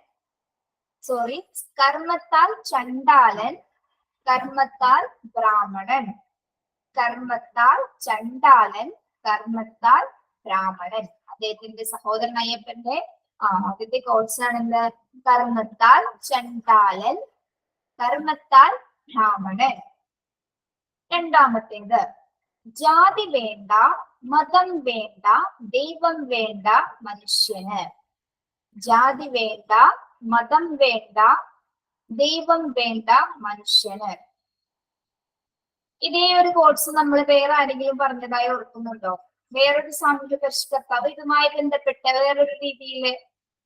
കർമ്മത്താൽ ചണ്ടാലൻ, കർമ്മത്താൽ ബ്രാഹ്മണൻ. കർമ്മത്താൽ ചണ്ടാലൻ, കർമ്മത്താൽ ബ്രാഹ്മണൻ. അദ്ദേഹത്തിന്റെ സഹോദരൻ അയ്യപ്പന്റെ ആദ്യത്തെ കോട്സ് ആണെന്ത്? കർമ്മത്താൽ ചണ്ടാലൻ, കർമ്മത്താൽ ബ്രാഹ്മണൻ. രണ്ടാമത്തേത് ജാതി വേണ്ട, മതം വേണ്ട, ദൈവം വേണ്ട മനുഷ്യന്. ജാതി വേണ്ട, മതം വേണ്ട, ദൈവം വേണ്ട മനുഷ്യന്. ഇതേ ഒരു കോഴ്സ് നമ്മൾ വേറെ ആരെങ്കിലും പറഞ്ഞതായി ഓർക്കുന്നുണ്ടോ? വേറൊരു സാമൂഹ്യ പരിഷ്കർത്താവ് ഇതുമായി ബന്ധപ്പെട്ട വേറൊരു രീതിയിൽ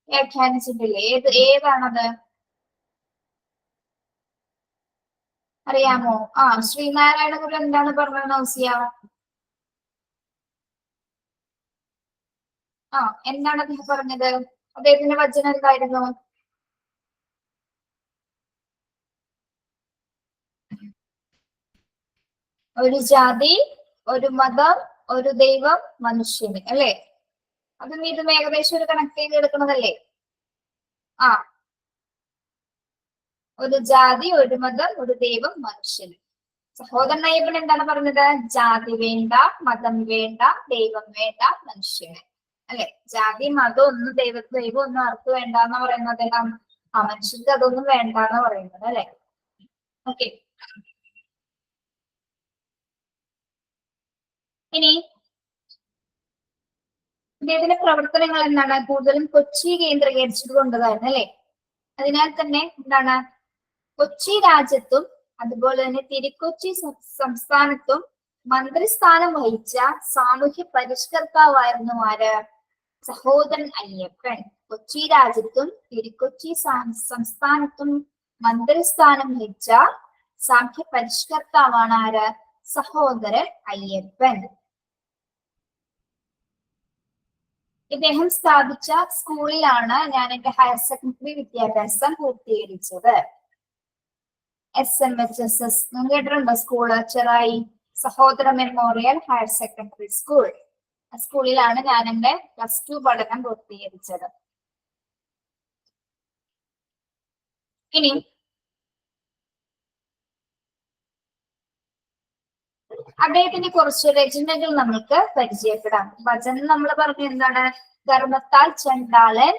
വ്യാഖ്യാനിച്ചിട്ടില്ലേ? ഏതാണത്? അറിയാമോ? ശ്രീനാരായണ ഗുരു എന്താണ് പറഞ്ഞത് നൗസിയ? എന്താണ് അദ്ദേഹം പറഞ്ഞത്? അദ്ദേഹത്തിന്റെ വചനം എന്തായിരുന്നു? ഒരു ജാതി, ഒരു മതം, ഒരു ദൈവം, മനുഷ്യന് അല്ലെ? അതും ഇതും ഏകദേശം ഒരു കണക്ട് ചെയ്ത് എടുക്കണതല്ലേ? ആ ഒരു ജാതി, ഒരു മതം, ഒരു ദൈവം, മനുഷ്യന്. സഹോദരൻ അയ്യപ്പൻ എന്താണ് പറഞ്ഞത്? ജാതി വേണ്ട, മതം വേണ്ട, ദൈവം വേണ്ട, മനുഷ്യന്. അല്ലെ? ജാതി, മതം ഒന്നും ദൈവം ഒന്നും ആർക്ക് വേണ്ടെന്ന് പറയുന്നത് അദ്ദേഹം. ആ മനുഷ്യർക്ക് അതൊന്നും വേണ്ടെന്ന് പറയുന്നത് അല്ലെ? ഓക്കെ. ഇനി ഇദ്ദേഹത്തിന്റെ പ്രവർത്തനങ്ങൾ എന്താണ്? കൂടുതലും കൊച്ചി കേന്ദ്രീകരിച്ചത് കൊണ്ടതായിരുന്നു അല്ലെ? അതിനാൽ തന്നെ എന്താണ്, കൊച്ചി രാജ്യത്തും അതുപോലെ തന്നെ തിരുക്കൊച്ചി സംസ്ഥാനത്തും മന്ത്രിസ്ഥാനം വഹിച്ച സാമൂഹ്യ പരിഷ്കർത്താവായിരുന്നു ആര്? സഹോദരൻ അയ്യപ്പൻ. കൊച്ചി രാജ്യത്തും തിരുക്കൊച്ചി സംസ്ഥാനത്തും മന്ത്രിസ്ഥാനം വഹിച്ച സാമൂഹ്യ പരിഷ്കർത്താവാണ് ആര്? സഹോദരൻ അയ്യപ്പൻ. ഇദ്ദേഹം സ്ഥാപിച്ച സ്കൂളിലാണ് ഞാൻ എന്റെ ഹയർ സെക്കൻഡറി വിദ്യാഭ്യാസം പൂർത്തീകരിച്ചത്. SMHSS കേട്ടിട്ടുണ്ടോ? സ്കൂള് ചെറായി സഹോദര മെമ്മോറിയൽ ഹയർ സെക്കൻഡറി സ്കൂൾ. സ്കൂളിലാണ് ഞാൻ എന്റെ +2 പഠനം പൂർത്തീകരിച്ചത്. ഇനി അദ്ദേഹത്തിന്റെ കുറച്ച് രചനകൾ നമുക്ക് പരിചയപ്പെടാം. വചനം നമ്മൾ പറഞ്ഞു എന്താണ്? കർമ്മത്താൽ ചണ്ടാളൻ,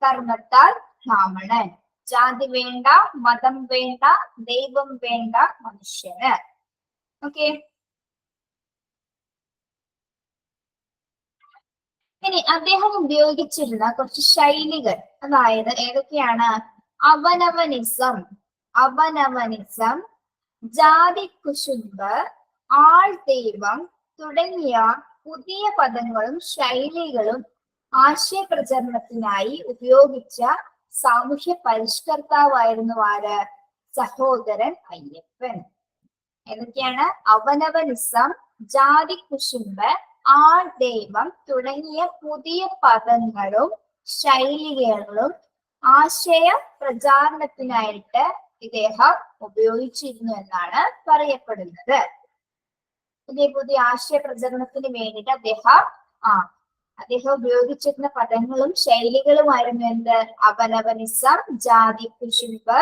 കർമ്മത്താൽ ബ്രാഹ്മണൻ. ജാതി വേണ്ട, മതം വേണ്ട, ദൈവം വേണ്ട, മനുഷ്യന്. ഓക്കെ. ഇനി അദ്ദേഹം ഉപയോഗിച്ചിരുന്ന കുറച്ച് ശൈലികൾ, അതായത് ഏതൊക്കെയാണ്? അവനവനിസം, അവനവനിസം, ജാതി കുശുമ്പ്, ആൾ ദൈവം തുടങ്ങിയ പുതിയ പദങ്ങളും ശൈലികളും ആശയപ്രചരണത്തിനായി ഉപയോഗിച്ച സാമൂഹ്യ പരിഷ്കർത്താവായിരുന്നു ആര്? സഹോദരൻ അയ്യപ്പൻ. ഏതൊക്കെയാണ്? അവനവനിസം, ജാതി കുശുമ്പ്, ആൾ ദൈവം തുടങ്ങിയ പുതിയ പദങ്ങളും ശൈലികളും ആശയ പ്രചാരണത്തിനായിട്ട് ഇദ്ദേഹം ഉപയോഗിച്ചിരുന്നു എന്നാണ് പറയപ്പെടുന്നത്. പുതിയ ആശയ പ്രചരണത്തിന് വേണ്ടിയിട്ട് അദ്ദേഹം ഉപയോഗിച്ചിരുന്ന പദങ്ങളും ശൈലികളുമായിരുന്നു എന്ത്? അവനവനിസം, ജാതി കുശുമ്പ്,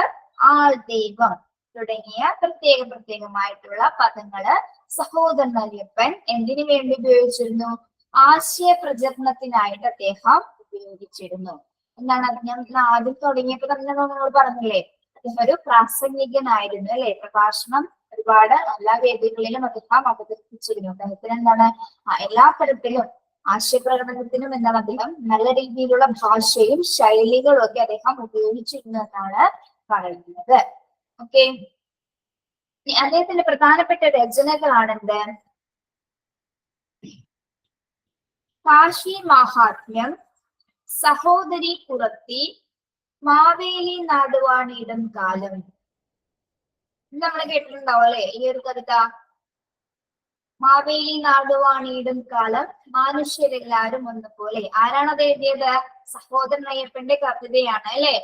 ആൾ ദൈവം തുടങ്ങിയ പ്രത്യേകമായിട്ടുള്ള പദങ്ങള് സഹോദരൻ അയ്യപ്പൻ എന്തിനു വേണ്ടി ഉപയോഗിച്ചിരുന്നു? ആശയ പ്രചരണത്തിനായിട്ട് അദ്ദേഹം ഉപയോഗിച്ചിരുന്നു. എന്താണ്? ഞാൻ ആദ്യം തുടങ്ങിയപ്പോ തന്നെ നമ്മൾ പറഞ്ഞില്ലേ, അദ്ദേഹം ഒരു പ്രാസംഗികനായിരുന്നു അല്ലെ? പ്രഭാഷണം ഒരുപാട് എല്ലാ വേദികളിലും അദ്ദേഹം അവതരിപ്പിച്ചിരുന്നു. അദ്ദേഹത്തിന് എന്താണ്, എല്ലാ തരത്തിലും ആശയപ്രകടനത്തിനും എന്താണ് അദ്ദേഹം നല്ല രീതിയിലുള്ള ഭാഷയും ശൈലികളും ഒക്കെ അദ്ദേഹം ഉപയോഗിച്ചിരുന്നു എന്നാണ് പറയുന്നത്. ഓക്കെ. അദ്ദേഹത്തിന്റെ പ്രധാനപ്പെട്ട രചനകളാണെന്ത്? കാശി മഹാത്മ്യം, സഹോദരി കുറത്തി, മാവേലി നാടുവാണിയിടം കാലം. നമ്മൾ കേട്ടിട്ടുണ്ടാവും അല്ലെ ഈ ഒരു കവിത? മാവേലി നാടുവാണിയിടം കാലം, മനുഷ്യരെല്ലാരും ഒന്നുപോലെ. ആരാണത് എഴുതിയത്? സഹോദരൻ അയ്യപ്പന്റെ കവിതയാണ് അല്ലെ?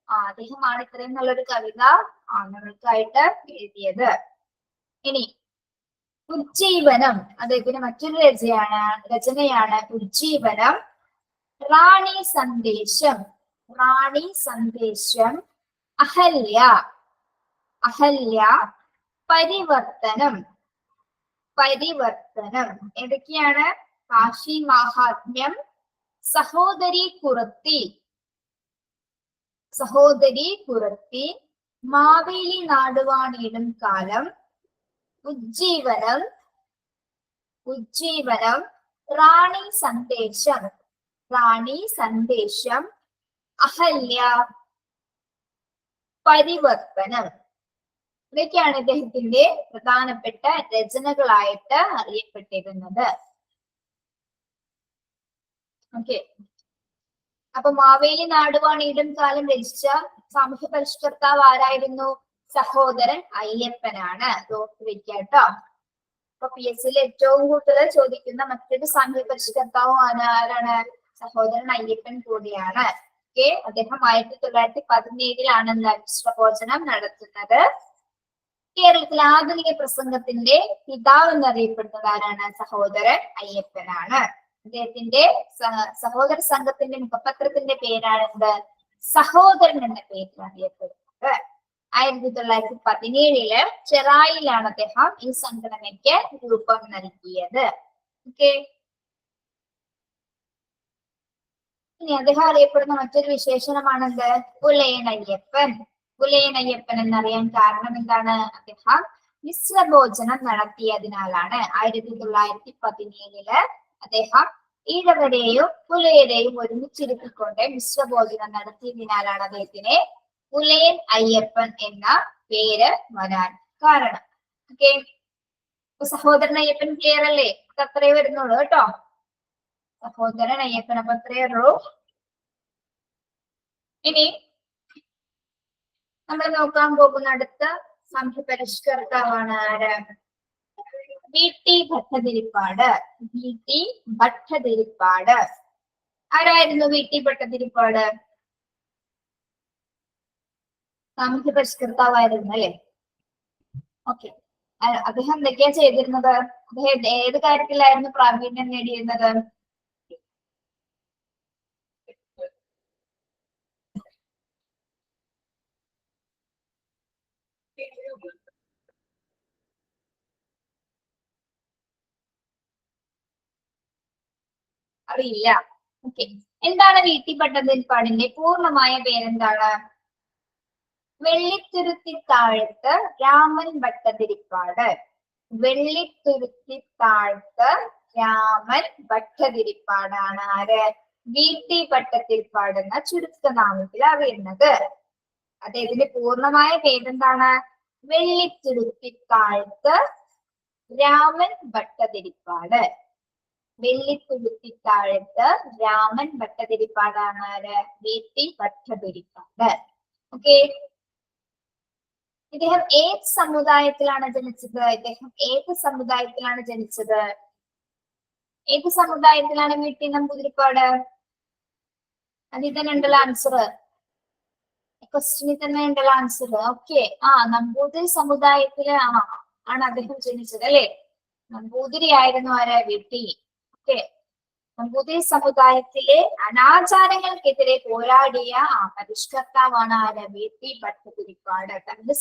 അദ്ദേഹമാണ് ഇത്രയും നല്ലൊരു കവിത നമ്മൾക്കായിട്ട് എഴുതിയത്. ഇനി ഉജ്ജീവനം, അദ്ദേഹത്തിന്റെ മറ്റൊരു രചനയാണ് ഉജ്ജീവനം. റാണി സന്ദേശം, റാണി സന്ദേശം. അഹല്യ, അഹല്യ. പരിവർത്തനം, പരിവർത്തനം. ഏതൊക്കെയാണ്? കാശി മഹാത്മ്യം, സഹോദരി കുറത്തി, സഹോദരി കുറത്തി, മാവേലി നാടുവാണിയിടം കാലം, ഉജ്ജീവനം, ഉജ്ജീവനം. റാണി സന്ദേശം, റാണി സന്ദേശം. അഹല്യ, പരിവർത്തനം. ഇതൊക്കെയാണ് ഇദ്ദേഹത്തിന്റെ പ്രധാനപ്പെട്ട രചനകളായിട്ട് അറിയപ്പെട്ടിരുന്നത്. ഓക്കെ. അപ്പൊ മാവേലി നാടുവാണിയിടം കാലം രചിച്ച സാമൂഹ്യ പരിഷ്കർത്താവ് ആരായിരുന്നു? സഹോദരൻ അയ്യപ്പനാണ്. ഓർത്ത് വെക്കുക കേട്ടോ. അപ്പൊ PSL ഏറ്റവും കൂടുതൽ ചോദിക്കുന്ന മറ്റൊരു സാമൂഹ്യ പരിഷ്കർത്താവ് ആരാണ്? സഹോദരൻ അയ്യപ്പൻ കൂടിയാണ്. ഓക്കെ. അദ്ദേഹം 1917 വിശ്വഭോജനം നടത്തുന്നത്. കേരളത്തിലെ ആധുനിക പ്രസംഗത്തിന്റെ പിതാവ് എന്നറിയപ്പെടുന്നത് ആരാണ്? സഹോദരൻ അയ്യപ്പനാണ്. അദ്ദേഹത്തിന്റെ സഹോദര സംഘത്തിന്റെ മുഖപത്രത്തിന്റെ പേരാണെന്ത്? സഹോദരൻ എന്ന പേരിൽ അറിയപ്പെടുന്നത്. 1917 ചെറായിലാണ് അദ്ദേഹം ഈ സംഘടനയ്ക്ക് രൂപം നൽകിയത്. ഓക്കെ, ഇനി അദ്ദേഹം അറിയപ്പെടുന്ന മറ്റൊരു വിശേഷണമാണെന്ത്? പുലയനയ്യപ്പൻ. പുലയനയ്യപ്പൻ എന്നറിയാൻ കാരണം എന്താണ്? അദ്ദേഹം മിശ്രഭോജനം നടത്തിയതിനാലാണ്. 1917 അദ്ദേഹം ഈഴവരെയും പുലയരെയും ഒരുമിച്ചിരുത്തിക്കൊണ്ട് മിശ്രഭോജനം നടത്തിയതിനാലാണ് അദ്ദേഹത്തിന് പുലയൻ അയ്യപ്പൻ എന്ന പേര് വരാൻ കാരണം. ഓക്കെ, സഹോദരൻ അയ്യപ്പൻ ക്ലിയർ അല്ലേ? അത് അത്രേ വരുന്നുള്ളൂ കേട്ടോ. സഹോദരൻ അയ്യപ്പൻ അപ്പൊ അത്രയേ ഉള്ളൂ. ഇനി നമ്മൾ നോക്കാൻ പോകുന്ന അടുത്ത സാമൂഹ്യ പരിഷ്കർത്താവാണ് ആര്? VT ഭട്ടതിരിപ്പാട്. VT ഭട്ടതിരിപ്പാട് ആരായിരുന്നു? VT ഭട്ടതിരിപ്പാട് സാമൂഹ്യ പരിഷ്കർത്താവായിരുന്നു അല്ലെ? ഓക്കെ, അദ്ദേഹം എന്തൊക്കെയാ ചെയ്തിരുന്നത്? അദ്ദേഹം ഏത് കാര്യത്തിലായിരുന്നു പ്രാവീണ്യം നേടിയിരുന്നത്? അറിയില്ല. ഓക്കെ, എന്താണ് VT ഭട്ടതിരിപ്പാടിന്റെ പൂർണ്ണമായ പേരെന്താണ്? വെള്ളിത്തുരുത്തിത്താഴത്ത് രാമൻ ഭട്ടതിരിപ്പാട്. വെള്ളിത്തുരുത്തിത്താഴത്ത് രാമൻ ഭട്ടതിരിപ്പാടാണ് ആര്? VT ഭട്ടതിരിപ്പാട് എന്ന ചുരുക്കനാമത്തിൽ അറിയുന്നത്. അദ്ദേഹത്തിന്റെ പൂർണ്ണമായ പേരെന്താണ്? വെള്ളിത്തുരുത്തിത്താഴത്ത് രാമൻ ഭട്ടതിരിപ്പാട്. വെള്ളിത്തുരുത്തിത്താഴത്ത് രാമൻ ഭട്ടതിരിപ്പാടാണ് ആര്? VT ഭട്ടതിരിപ്പാട്. ഓക്കെ, ഇദ്ദേഹം ഏത് സമുദായത്തിലാണ് ജനിച്ചത്? ഇദ്ദേഹം ഏത് സമുദായത്തിലാണ് ജനിച്ചത്? ഏത് സമുദായത്തിലാണ് VT നമ്പൂതിരിപ്പാട്? അതിൽ തന്നെ ഉണ്ടല്ലോ ആൻസർ. ക്വസ്റ്റ്യനിൽ തന്നെ ഉണ്ടല്ലോ ആൻസർ. ഓക്കെ, നമ്പൂതിരി സമുദായത്തില് ആണ് അദ്ദേഹം ജനിച്ചത് അല്ലെ? നമ്പൂതിരി ആയിരുന്നു ആര്? VT. ഓക്കെ, നമ്പൂതിരി സമുദായത്തിലെ അനാചാരങ്ങൾക്കെതിരെ പോരാടിയ പരിഷ്കർത്താവാണ് ആര്? VT ഭട്ടതിരിപ്പാട്. തന്റെ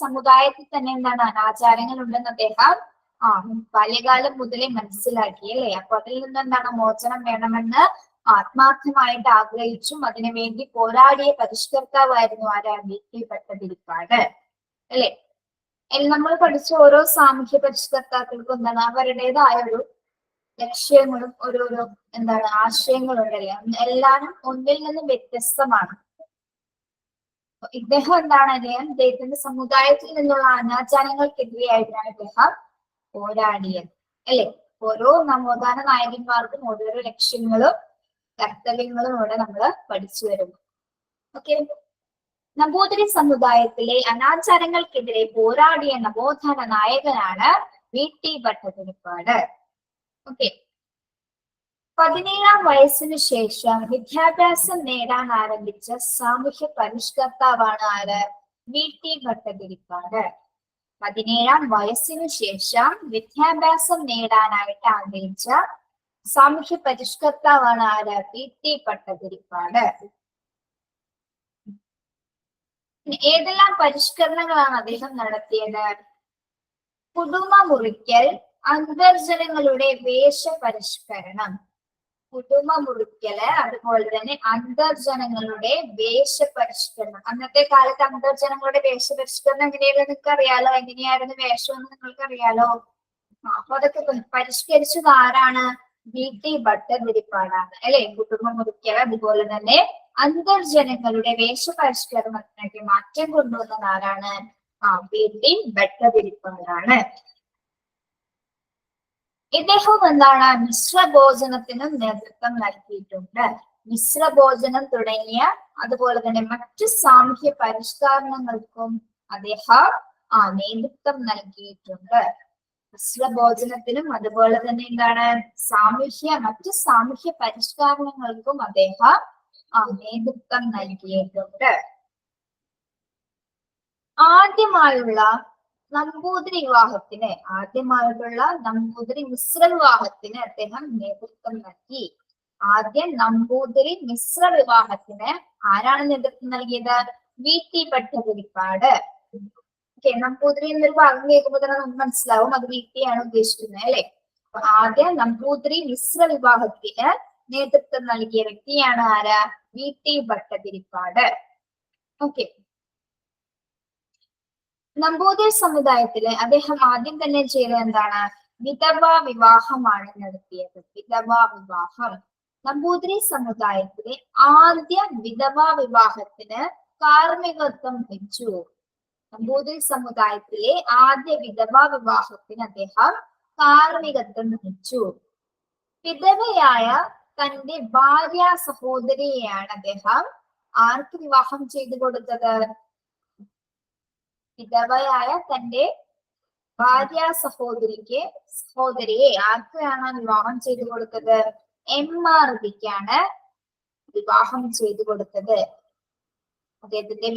സമുദായത്തിൽ തന്നെ എന്താണ് അനാചാരങ്ങൾ ഉണ്ടെന്ന് അദ്ദേഹം ബാല്യകാലം മുതലേ മനസ്സിലാക്കി അല്ലെ? അപ്പൊ അതിൽ നിന്ന് എന്താണ് മോചനം വേണമെന്ന് ആത്മാർത്ഥമായിട്ട് ആഗ്രഹിച്ചും അതിനുവേണ്ടി പോരാടിയ പരിഷ്കർത്താവായിരുന്നു ആര്? VT ഭട്ടതിരിപ്പാട് അല്ലെ? നമ്മൾ പഠിച്ച ഓരോ സാമൂഹ്യ പരിഷ്കർത്താക്കൾക്കും എന്താണ് അവരുടേതായ ഒരു ലക്ഷ്യങ്ങളും ഓരോരോ എന്താണ് ആശയങ്ങളുണ്ടല്ലേ? എല്ലാരും ഒന്നിൽ നിന്നും വ്യത്യസ്തമാണ്. ഇദ്ദേഹം എന്താണ്? അദ്ദേഹത്തിന്റെ സമുദായത്തിൽ നിന്നുള്ള അനാചാരങ്ങൾക്കെതിരെയായിട്ടാണ് ഇദ്ദേഹം പോരാടിയത് അല്ലെ? ഓരോ നവോത്ഥാന നായകന്മാർക്കും ഓരോരോ ലക്ഷ്യങ്ങളും കർത്തവ്യങ്ങളും ഇവിടെ നമ്മൾ പഠിച്ചു വരുന്നു. ഓക്കെ, നമ്പൂതിരി സമുദായത്തിലെ അനാചാരങ്ങൾക്കെതിരെ പോരാടിയ നവോത്ഥാന നായകനാണ് VT ഭട്ടതിരിപ്പാട്. ഓക്കെ, 17-ാം വയസ്സിനു ശേഷം വിദ്യാഭ്യാസം നേടാൻ ആരംഭിച്ച സാമൂഹ്യ പരിഷ്കർത്താവാണ് ആര്? VT ഭട്ടതിരിപ്പാട്. 17-ാം വയസ്സിനു ശേഷം വിദ്യാഭ്യാസം നേടാനായിട്ട് ആഗ്രഹിച്ച സാമൂഹ്യ പരിഷ്കർത്താവാണ് ആര്? VT ഭട്ടതിരിപ്പാട്. ഏതെല്ലാം പരിഷ്കരണങ്ങളാണ് അദ്ദേഹം നടത്തിയത്? കുടുംബ മുറിക്കൽ, അന്തർജനങ്ങളുടെ വേഷപരിഷ്കരണം. കുടുംബ മുറിക്കല്, അതുപോലെ തന്നെ അന്തർജനങ്ങളുടെ വേഷപരിഷ്കരണം. അന്നത്തെ കാലത്ത് അന്തർജനങ്ങളുടെ വേഷപരിഷ്കരണം എങ്ങനെയായിരുന്നു നിങ്ങൾക്ക് അറിയാലോ? എങ്ങനെയായിരുന്നു വേഷം എന്ന് നിങ്ങൾക്ക് അറിയാലോ? അപ്പൊ അതൊക്കെ പരിഷ്കരിച്ചത് ആരാണ്? VT ഭട്ടതിരിപ്പാടാണ് അല്ലെ? കുടുംബ മുറിക്കൽ അതുപോലെ തന്നെ അന്തർജനങ്ങളുടെ വേഷപരിഷ്കരണത്തിനൊക്കെ മാറ്റം കൊണ്ടുവന്നത് ആരാണ്? VT ഭട്ടതിരിപ്പാടാണ്. ഇദ്ദേഹം എന്താണ്? മിശ്രഭോജനത്തിനും നേതൃത്വം നൽകിയിട്ടുണ്ട്. മിശ്രഭോജനം തുടങ്ങിയ അതുപോലെ തന്നെ മറ്റു സാമൂഹ്യ പരിഷ്കരണങ്ങൾക്കും അദ്ദേഹം നേതൃത്വം നൽകിയിട്ടുണ്ട്. മിശ്രഭോജനത്തിനും അതുപോലെ തന്നെ എന്താണ് മറ്റു സാമൂഹ്യ പരിഷ്കരണങ്ങൾക്കും അദ്ദേഹം നേതൃത്വം നൽകിയിട്ടുണ്ട്. ആദ്യമായിട്ടുള്ള നമ്പൂതിരി മിശ്ര വിവാഹത്തിന് അദ്ദേഹം നേതൃത്വം നൽകി. ആദ്യം നമ്പൂതിരി മിശ്ര വിവാഹത്തിന് ആരാണ് നേതൃത്വം നൽകിയത്? VT ഭട്ടതിരിപ്പാട്. നമ്പൂതിരി എന്നൊരു ഭാഗം കേൾക്കുമ്പോൾ തന്നെ നമുക്ക് മനസ്സിലാവും അത് VT ആണ് ഉദ്ദേശിക്കുന്നത് അല്ലെ. ആദ്യം നമ്പൂതിരി മിശ്ര വിവാഹത്തിന് നേതൃത്വം നൽകിയ വ്യക്തിയാണ് ആരാ? VT ഭട്ടതിരിപ്പാട്. ഓക്കെ. നമ്പൂതിരി സമുദായത്തില് അദ്ദേഹം ആദ്യം തന്നെ ചെയ്തത് എന്താണ്? വിധവാ വിവാഹമാണ് നടത്തിയത്. വിധവാ വിവാഹം. നമ്പൂതിരി സമുദായത്തിലെ ആദ്യ വിധവാ വിവാഹത്തിന് കാർമ്മികത്വം വഹിച്ചു. നമ്പൂതിരി സമുദായത്തിലെ ആദ്യ വിധവാ വിവാഹത്തിന് അദ്ദേഹം കാർമ്മികത്വം വഹിച്ചു. വിധവയായ തന്റെ ഭാര്യ സഹോദരിയെയാണ് അദ്ദേഹം ആർക്ക് വിവാഹം ചെയ്തു കൊടുത്തത്? വിധവയായ തന്റെ ഭാര്യ സഹോദരിയെ ആർക്കാണ് വിവാഹം ചെയ്തു കൊടുത്തത്? MRBക്കാണ് വിവാഹം ചെയ്തു കൊടുത്തത്. അദ്ദേഹത്തിന്റെ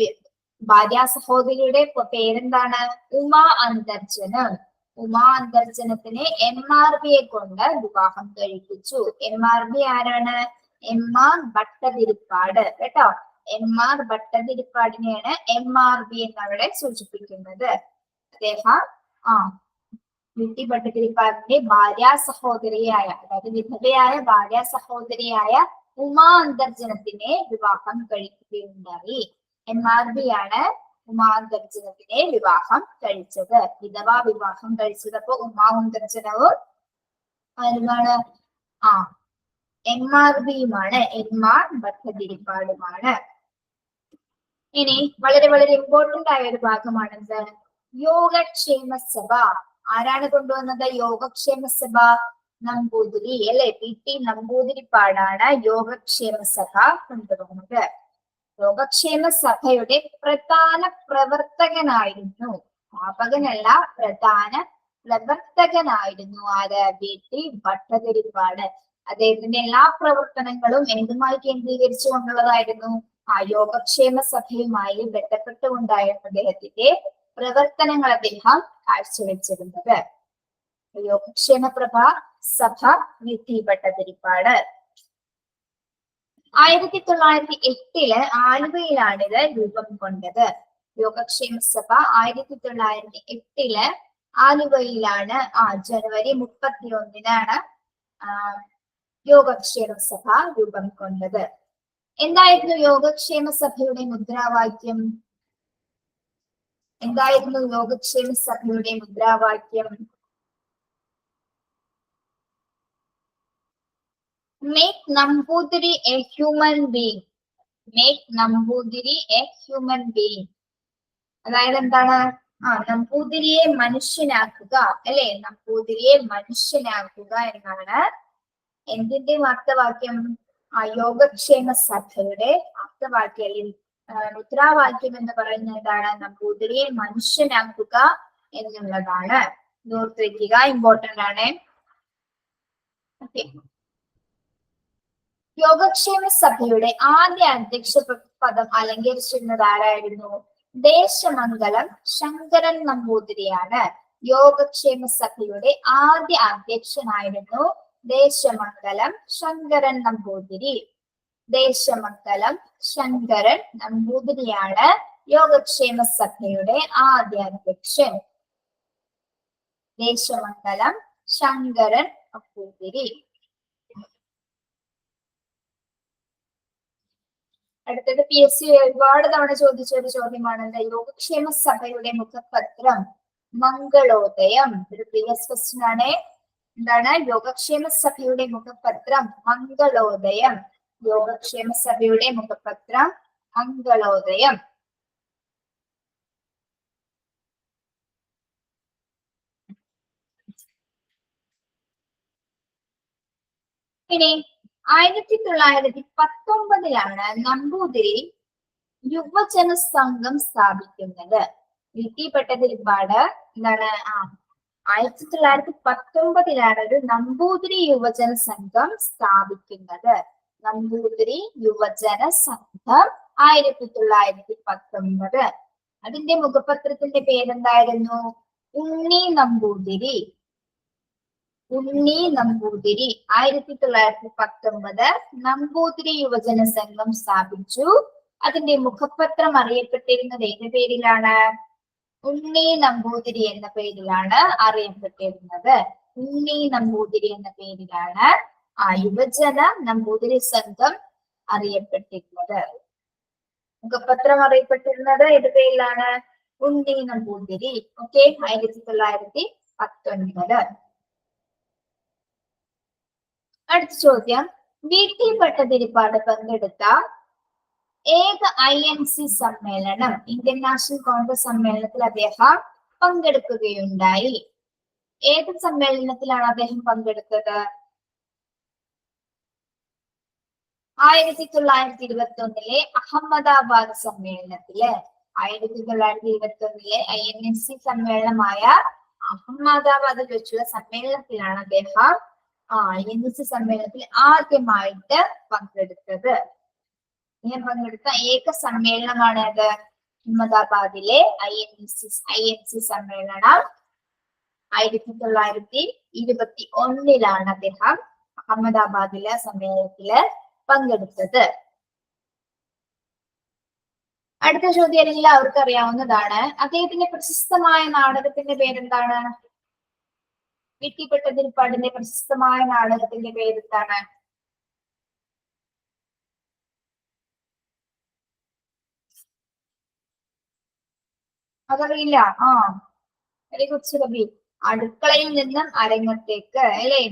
ഭാര്യ സഹോദരിയുടെ പേരെന്താണ്? ഉമാ അന്തർജനം. ഉമാ അന്തർജനത്തിനെ MRBയെ കൊണ്ട് വിവാഹം കഴിപ്പിച്ചു. MRB ആരാണ്? MR ഭട്ടതിരിപ്പാട് കേട്ടോ. MR ഭട്ടതിരിപ്പാടിനെയാണ് MRB എന്നവിടെ സൂചിപ്പിക്കുന്നത്. അദ്ദേഹം VT ഭട്ടതിരിപ്പാടിന്റെ ഭാര്യ സഹോദരിയായ, അതായത് വിധവയായ ഭാര്യ സഹോദരിയായ ഉമാ അന്തർജനത്തിനെ വിവാഹം കഴിക്കുകയുണ്ടായി. MRB ആണ് ഉമാ അന്തർജനത്തിനെ വിവാഹം കഴിച്ചത്. വിധവാ വിവാഹം കഴിച്ചതപ്പോ ഉമാ അന്തർജനവും ആരുമാണ്? MRBയുമാണ്. MR ഭട്ടതിരിപ്പാടുമാണ്. ഇനി വളരെ വളരെ ഇമ്പോർട്ടന്റ് ആയ ഒരു ഭാഗമാണ് എന്ത്? യോഗക്ഷേമ സഭ. ആരാണ് കൊണ്ടുവന്നത് യോഗക്ഷേമ സഭ? നമ്പൂതിരി അല്ലെ. VT നമ്പൂതിരിപ്പാടാണ് യോഗക്ഷേമ സഭ കൊണ്ടുവന്നത്. യോഗക്ഷേമ സഭയുടെ പ്രധാന പ്രവർത്തകനായിരുന്നു, സ്ഥാപകനല്ല, പ്രധാന പ്രവർത്തകനായിരുന്നു ആര്? VT ഭട്ടതിരിപ്പാട്. അദ്ദേഹത്തിന്റെ എല്ലാ പ്രവർത്തനങ്ങളും എന്തുമായി കേന്ദ്രീകരിച്ചുകൊണ്ടുള്ളതായിരുന്നു? യോഗക്ഷേമ സഭയുമായി ബന്ധപ്പെട്ടുകൊണ്ടായിരുന്നു അദ്ദേഹത്തിന്റെ പ്രവർത്തനങ്ങൾ അദ്ദേഹം കാഴ്ചവെച്ചിരുന്നത്. യോഗക്ഷേമ സഭ VT ഭട്ടതിരിപ്പാട്. 1908 ആലുവയിലാണിത് രൂപം കൊണ്ടത്. യോഗക്ഷേമ സഭ 1908 ആലുവയിലാണ് ജനുവരി 31 യോഗക്ഷേമ സഭ രൂപം കൊണ്ടത്. എന്തായിരുന്നു യോഗക്ഷേമ സഭയുടെ മുദ്രാവാക്യം? എന്തായിരുന്നു യോഗക്ഷേമ സഭയുടെ മുദ്രാവാക്യം? Make Nambudiri a human being. Make Nambudiri a human being. അതായത് എന്താണ്? നമ്പൂതിരിയെ മനുഷ്യനാക്കുക അല്ലെ. നമ്പൂതിരിയെ മനുഷ്യനാക്കുക എന്നാണ് എന്തിന്റെ വാർത്തവാക്യം? യോഗക്ഷേമ സഭയുടെ ആപ്തവാക്യം അല്ലെങ്കിൽ മുദ്രാവാക്യം എന്ന് പറയുന്നത് എന്താണ്? നമ്പൂതിരിയെ മനുഷ്യനാക്കുക എന്നുള്ളതാണ്. ഓർത്ത് വെക്കുക, ഇമ്പോർട്ടന്റ് ആണ്. യോഗക്ഷേമ സഭയുടെ ആദ്യ അധ്യക്ഷ പദം അലങ്കരിച്ചിരുന്നത് ആരായിരുന്നു? ദേശമംഗലം ശങ്കരൻ നമ്പൂതിരിയാണ്. യോഗക്ഷേമ സഭയുടെ ആദ്യ അധ്യക്ഷനായിരുന്നു ദേശമംഗലം ശങ്കരൻ നമ്പൂതിരി. ദേശമംഗലം ശങ്കരൻ നമ്പൂതിരിയാണ് യോഗക്ഷേമ സഭയുടെ ആദ്യ അധ്യക്ഷൻ. ദേശമംഗലം ശങ്കരൻ നമ്പൂതിരി. അടുത്തത് PSC ഒരുപാട് തവണ ചോദിച്ച ഒരു ചോദ്യമാണ്. യോഗക്ഷേമ സഭയുടെ മുഖപത്രം മംഗളോദയം. ഒരു പ്രീവിയസ് ക്വസ്റ്റ്യൻ ആണ്. എന്താണ് യോഗക്ഷേമ സഭയുടെ മുഖപത്രം? മംഗളോദയം. യോഗക്ഷേമ സഭയുടെ മുഖപത്രം മംഗളോദയം. ഇനി 1919 നമ്പൂതിരി യുവജന സംഘം സ്ഥാപിക്കുന്നത്. VT ഭട്ടതിരിപ്പാട് എന്താണ് 1919 ഒരു നമ്പൂതിരി യുവജന സംഘം സ്ഥാപിക്കുന്നത്. നമ്പൂതിരി യുവജന സംഘം 1919. അതിന്റെ മുഖപത്രത്തിന്റെ പേരെന്തായിരുന്നു? ഉണ്ണി നമ്പൂതിരി. ഉണ്ണി നമ്പൂതിരി 1919 നമ്പൂതിരി യുവജന സംഘം സ്ഥാപിച്ചു. അതിന്റെ മുഖപത്രം അറിയപ്പെട്ടിരുന്നത് ഏത് പേരിലാണ്? ഉണ്ണി നമ്പൂതിരി എന്ന പേരിലാണ് അറിയപ്പെട്ടിരുന്നത്. ഉണ്ണി നമ്പൂതിരി എന്ന പേരിലാണ് യുവജന നമ്പൂതിരി സംഘം അറിയപ്പെട്ടിരുന്നത്. മുഖപത്രം അറിയപ്പെട്ടിരുന്നത് ഏത് പേരിലാണ്? ഉണ്ണി നമ്പൂതിരി. ഓക്കെ, 1919. അടുത്ത ചോദ്യം, വി.ടി. ഭട്ടതിരിപ്പാട് പങ്കെടുത്ത ഏക INC സമ്മേളനം, ഇന്ത്യൻ നാഷണൽ കോൺഗ്രസ് സമ്മേളനത്തിൽ അദ്ദേഹം പങ്കെടുക്കുകയുണ്ടായി. ഏത് സമ്മേളനത്തിലാണ് അദ്ദേഹം പങ്കെടുത്തത്? 1921 അഹമ്മദാബാദ് സമ്മേളനത്തില്. 1921 INC സമ്മേളനമായ അഹമ്മദാബാദിൽ വെച്ചുള്ള സമ്മേളനത്തിലാണ് അദ്ദേഹം INC സമ്മേളനത്തിൽ ആദ്യമായിട്ട് പങ്കെടുത്തത്. ഇങ്ങനെ പങ്കെടുത്ത ഏക സമ്മേളനമാണ് അത് അഹമ്മദാബാദിലെ INC സമ്മേളനം. 1921 അദ്ദേഹം അഹമ്മദാബാദിലെ സമ്മേളനത്തില് പങ്കെടുത്തത്. അടുത്ത ചോദ്യം എല്ലാവർക്കും അറിയാവുന്നതാണ്. അദ്ദേഹത്തിന്റെ പ്രശസ്തമായ നാടകത്തിന്റെ പേരെന്താണ്? വി.ടി. ഭട്ടതിരിപ്പാടിന്റെ പ്രശസ്തമായ നാടകത്തിന്റെ പേരെന്താണ്? അതറിയില്ല? Very good Surabhi. അടുക്കളയിൽ നിന്നും അരങ്ങത്തേക്ക് അല്ലേ?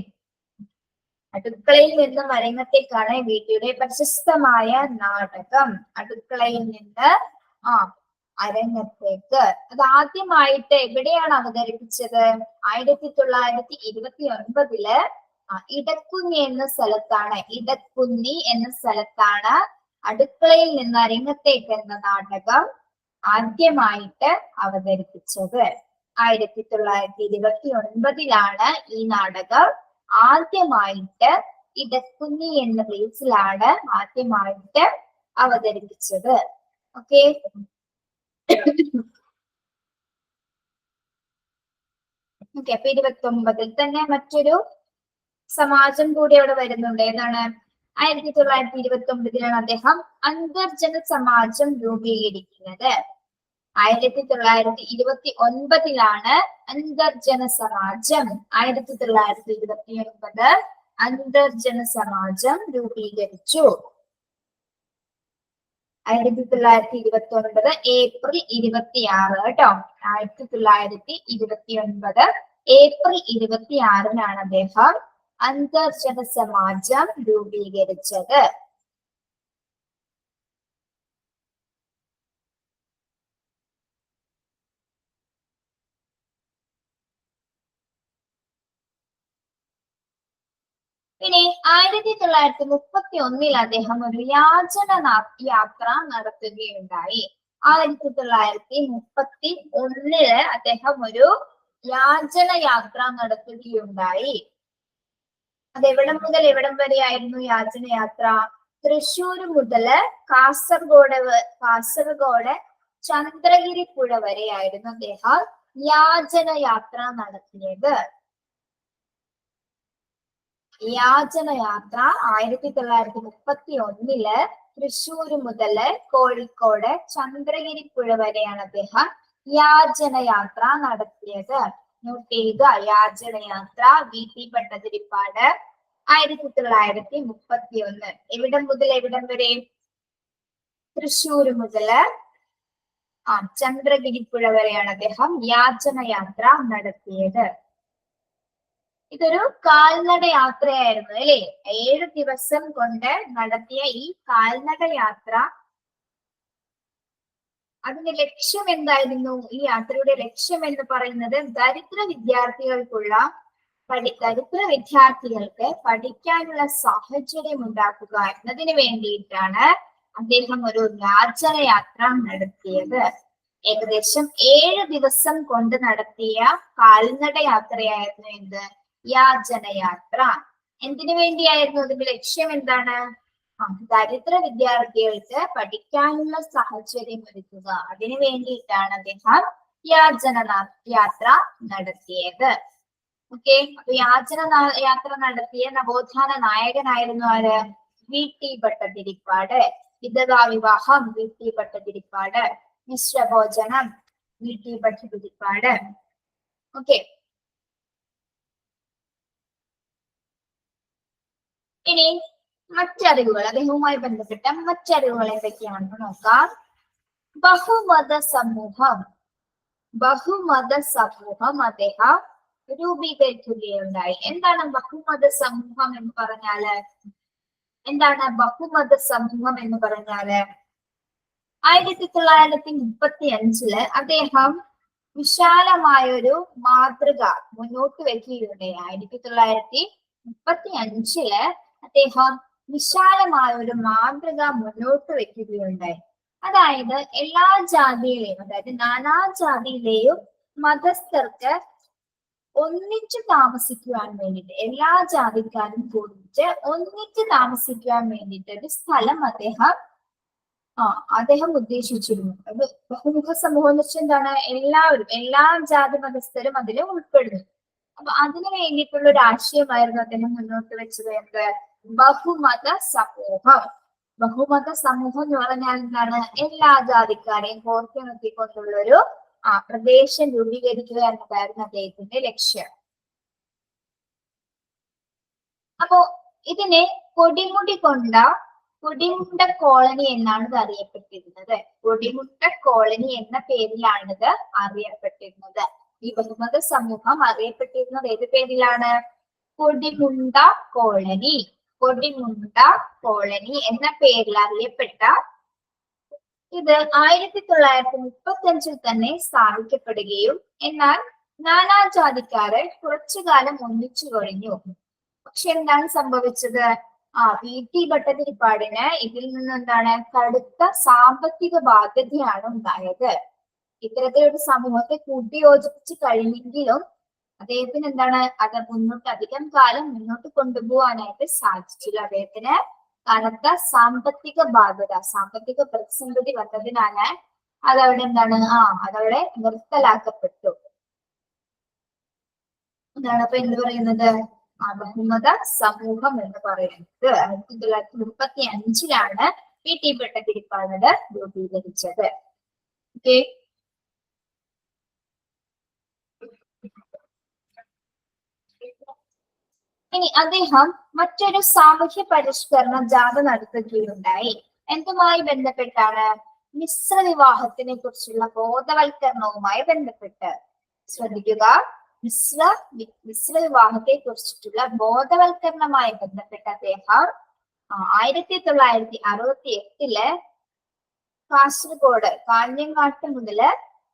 അടുക്കളയിൽ നിന്നും അരങ്ങത്തേക്കാണ് വി.ടിയുടെ പ്രശസ്തമായ നാടകം. അടുക്കളയിൽ നിന്ന് അരങ്ങത്തേക്ക്. അത് ആദ്യമായിട്ട് എവിടെയാണ് അവതരിപ്പിച്ചത്? 1929 ഇടക്കുന്നി എന്ന സ്ഥലത്താണ്. ഇടക്കുന്നി എന്ന സ്ഥലത്താണ് അടുക്കളയിൽ നിന്ന് അരങ്ങത്തേക്ക് എന്ന നാടകം ആദ്യമായിട്ട് അവതരിപ്പിച്ചത്. 1929 ഈ നാടകം ആദ്യമായിട്ട് ഇടക്കുന്നി എന്ന പ്ലേസിലാണ് ആദ്യമായിട്ട് അവതരിപ്പിച്ചത്. ഓക്കെ, അപ്പൊ 29 തന്നെ മറ്റൊരു സമാജം കൂടി അവിടെ വരുന്നുണ്ട്. ഏതാണ്? 1929 അദ്ദേഹം അന്തർജന സമാജം രൂപീകരിക്കുന്നത്. 1929 അന്തർജന സമാജം. 1929 അന്തർജന സമാജം രൂപീകരിച്ചു. 1929 ഏപ്രിൽ 26 കേട്ടോ. 1929 ഏപ്രിൽ 26 അദ്ദേഹം അന്തർജന സമാജം രൂപീകരിച്ചത്. ഇനി 1931 അദ്ദേഹം ഒരു യാചന യാത്ര നടത്തുകയുണ്ടായി. 1931 അദ്ദേഹം ഒരു യാചന യാത്ര നടത്തുകയുണ്ടായി. അത് എവിടം മുതൽ എവിടം വരെ ആയിരുന്നു യാചന യാത്ര? തൃശ്ശൂർ മുതല് കാസർഗോഡ് ചന്ദ്രഗിരി പുഴ വരെയായിരുന്നു അദ്ദേഹം യാചന യാത്ര നടത്തിയത്. യാചന യാത്ര 1931 തൃശ്ശൂർ മുതല് കോഴിക്കോട് ചന്ദ്രഗിരി പുഴ വരെയാണ് അദ്ദേഹം യാചന യാത്ര നടത്തിയത്. നോട്ട് ചെയ്യുക, യാചന യാത്ര വി.ടി. ഭട്ടതിരിപ്പാട് 1931. എവിടം മുതൽ എവിടം വരെ? തൃശ്ശൂർ മുതല് ചന്ദ്രഗിരി പുഴ വരെയാണ് അദ്ദേഹം യാചന യാത്ര നടത്തിയത്. ഇതൊരു കാൽനട യാത്രയായിരുന്നു അല്ലെ? 7 ദിവസം കൊണ്ട് നടത്തിയ ഈ കാൽനട യാത്ര, അതിന്റെ ലക്ഷ്യം എന്തായിരുന്നു? ഈ യാത്രയുടെ ലക്ഷ്യം എന്ന് പറയുന്നത് ദരിദ്ര വിദ്യാർത്ഥികൾക്ക് പഠിക്കാനുള്ള സാഹചര്യം ഉണ്ടാക്കുക എന്നതിന് വേണ്ടിയിട്ടാണ് അദ്ദേഹം ഒരു യാചന യാത്ര നടത്തിയത്. ഏകദേശം 7 ദിവസം കൊണ്ട് നടത്തിയ കാൽനട യാത്രയായിരുന്നു എന്ത്? യാചന യാത്ര. എന്തിനു വേണ്ടിയായിരുന്നു? അതിന്റെ ലക്ഷ്യം എന്താണ്? ദരിദ്ര വിദ്യാർത്ഥികൾക്ക് പഠിക്കാനുള്ള സാഹചര്യം ഒരുക്കുക. അതിനു വേണ്ടിയിട്ടാണ് അദ്ദേഹം യാചന യാത്ര നടത്തിയത്. ഓക്കെ, അപ്പൊ യാത്ര നടത്തിയ നവോത്ഥാന നായകനായിരുന്നു ആര്? VT ഭട്ടതിരിപ്പാട്. വിധവാ വിവാഹം VT ഭട്ടതിരിപ്പാട്. മിശ്രഭോജനം VT ഭട്ടതിരിപ്പാട്. ഓക്കെ, ഇനി മറ്ററിവുകൾ, അദ്ദേഹവുമായി ബന്ധപ്പെട്ട മറ്ററിവുകൾ എന്തൊക്കെയാണെന്ന് നോക്കാം. ബഹുമത സമൂഹം അദ്ദേഹം രൂപീകരിക്കുകയുണ്ടായി. എന്താണ് ബഹുമത സമൂഹം എന്ന് പറഞ്ഞാല്? 1935 അദ്ദേഹം വിശാലമായൊരു മാതൃക മുന്നോട്ട് വെക്കുകയുണ്ടായി. 1935 അദ്ദേഹം വിശാലമായ ഒരു മാതൃക മുന്നോട്ട് വെക്കുകയുണ്ടായി. അതായത് എല്ലാ ജാതിയിലെയും, അതായത് നാനാജാതിയിലെയും മതസ്ഥർക്ക് ഒന്നിച്ചു താമസിക്കുവാൻ വേണ്ടിയിട്ട്, എല്ലാ ജാതിക്കാരും കൂടിയിട്ട് ഒന്നിച്ചു താമസിക്കുവാൻ വേണ്ടിയിട്ട് ഒരു സ്ഥലം അദ്ദേഹം ഉദ്ദേശിച്ചിരുന്നു. അത് ബഹുമുഖ സമൂഹം എന്ന് വെച്ചാൽ എന്താണ്? എല്ലാവരും, എല്ലാ ജാതി മതസ്ഥരും അതിൽ ഉൾപ്പെടുന്നു. അപ്പൊ അതിനു വേണ്ടിയിട്ടുള്ള ഒരു ആശയമായിരുന്നു അദ്ദേഹം മുന്നോട്ട് വെച്ചത്. എന്ത്? ബഹുമത സമൂഹം. ബഹുമത സമൂഹം എന്ന് പറഞ്ഞാൽ എന്താണ്? എല്ലാ ജാതിക്കാരെയും കോർത്തി നിർത്തിക്കൊണ്ടുള്ള ഒരു പ്രദേശം രൂപീകരിക്കുക എന്നതായിരുന്നു അദ്ദേഹത്തിന്റെ ലക്ഷ്യം. അപ്പോ ഇതിനെ കൊടിമുണ്ട കോളനി എന്നാണ് ഇത് അറിയപ്പെട്ടിരുന്നത്. കൊടിമുണ്ട കോളനി എന്ന പേരിലാണ് ഇത് അറിയപ്പെട്ടിരുന്നത്. ഈ ബഹുമത സമൂഹം അറിയപ്പെട്ടിരുന്നത് ഏത് പേരിലാണ്? കൊടിമുണ്ട കോളനി. കൊടിമുണ്ട കോളനി എന്ന പേരിൽ അറിയപ്പെട്ട ഇത് 1935 തന്നെ സ്ഥാപിക്കപ്പെടുകയും എന്നാൽ നാനാജാതിക്കാരെ കുറച്ചു കാലം ഒന്നിച്ചു കഴിഞ്ഞു. പക്ഷെ എന്താണ് സംഭവിച്ചത്? VT ഭട്ടതിരിപ്പാടിന് ഇതിൽ നിന്ന് എന്താണ്? കടുത്ത സാമ്പത്തിക ബാധ്യതയാണ് ഉണ്ടായത്. ഇത്തരത്തിലൊരു സമൂഹത്തെ കൂട്ടിയോജിപ്പിച്ച് കഴിഞ്ഞെങ്കിലും അദ്ദേഹത്തിന് എന്താണ്? അത് അധികം കാലം മുന്നോട്ട് കൊണ്ടുപോകാനായിട്ട് സാധിച്ചില്ല. അദ്ദേഹത്തിന് കനത്ത സാമ്പത്തിക ബാധ്യത, സാമ്പത്തിക പ്രതിസന്ധി വന്നതിനാണ് അതവിടെ എന്താണ്? അതവിടെ നിർത്തലാക്കപ്പെട്ടു. എന്താണ് അപ്പൊ എന്ത് പറയുന്നത്? ബഹുമത സമൂഹം എന്ന് പറയുന്നത് 1935 VT ഭട്ടതിരിപ്പാട് രൂപീകരിച്ചത്. ഓക്കെ, ഇനി അദ്ദേഹം മറ്റൊരു സാമൂഹ്യ പരിഷ്കരണ ജാഥ നടത്തുകയുണ്ടായി. എന്തുമായി ബന്ധപ്പെട്ടാണ്? മിശ്ര വിവാഹത്തിനെ കുറിച്ചുള്ള ബോധവൽക്കരണവുമായി ബന്ധപ്പെട്ട്. ശ്രദ്ധിക്കുക, മിശ്ര വിവാഹത്തെ കുറിച്ചിട്ടുള്ള ബോധവൽക്കരണവുമായി ബന്ധപ്പെട്ട് അദ്ദേഹം 1968 കാസർഗോഡ് കാഞ്ഞങ്ങാട്ട് മുതല്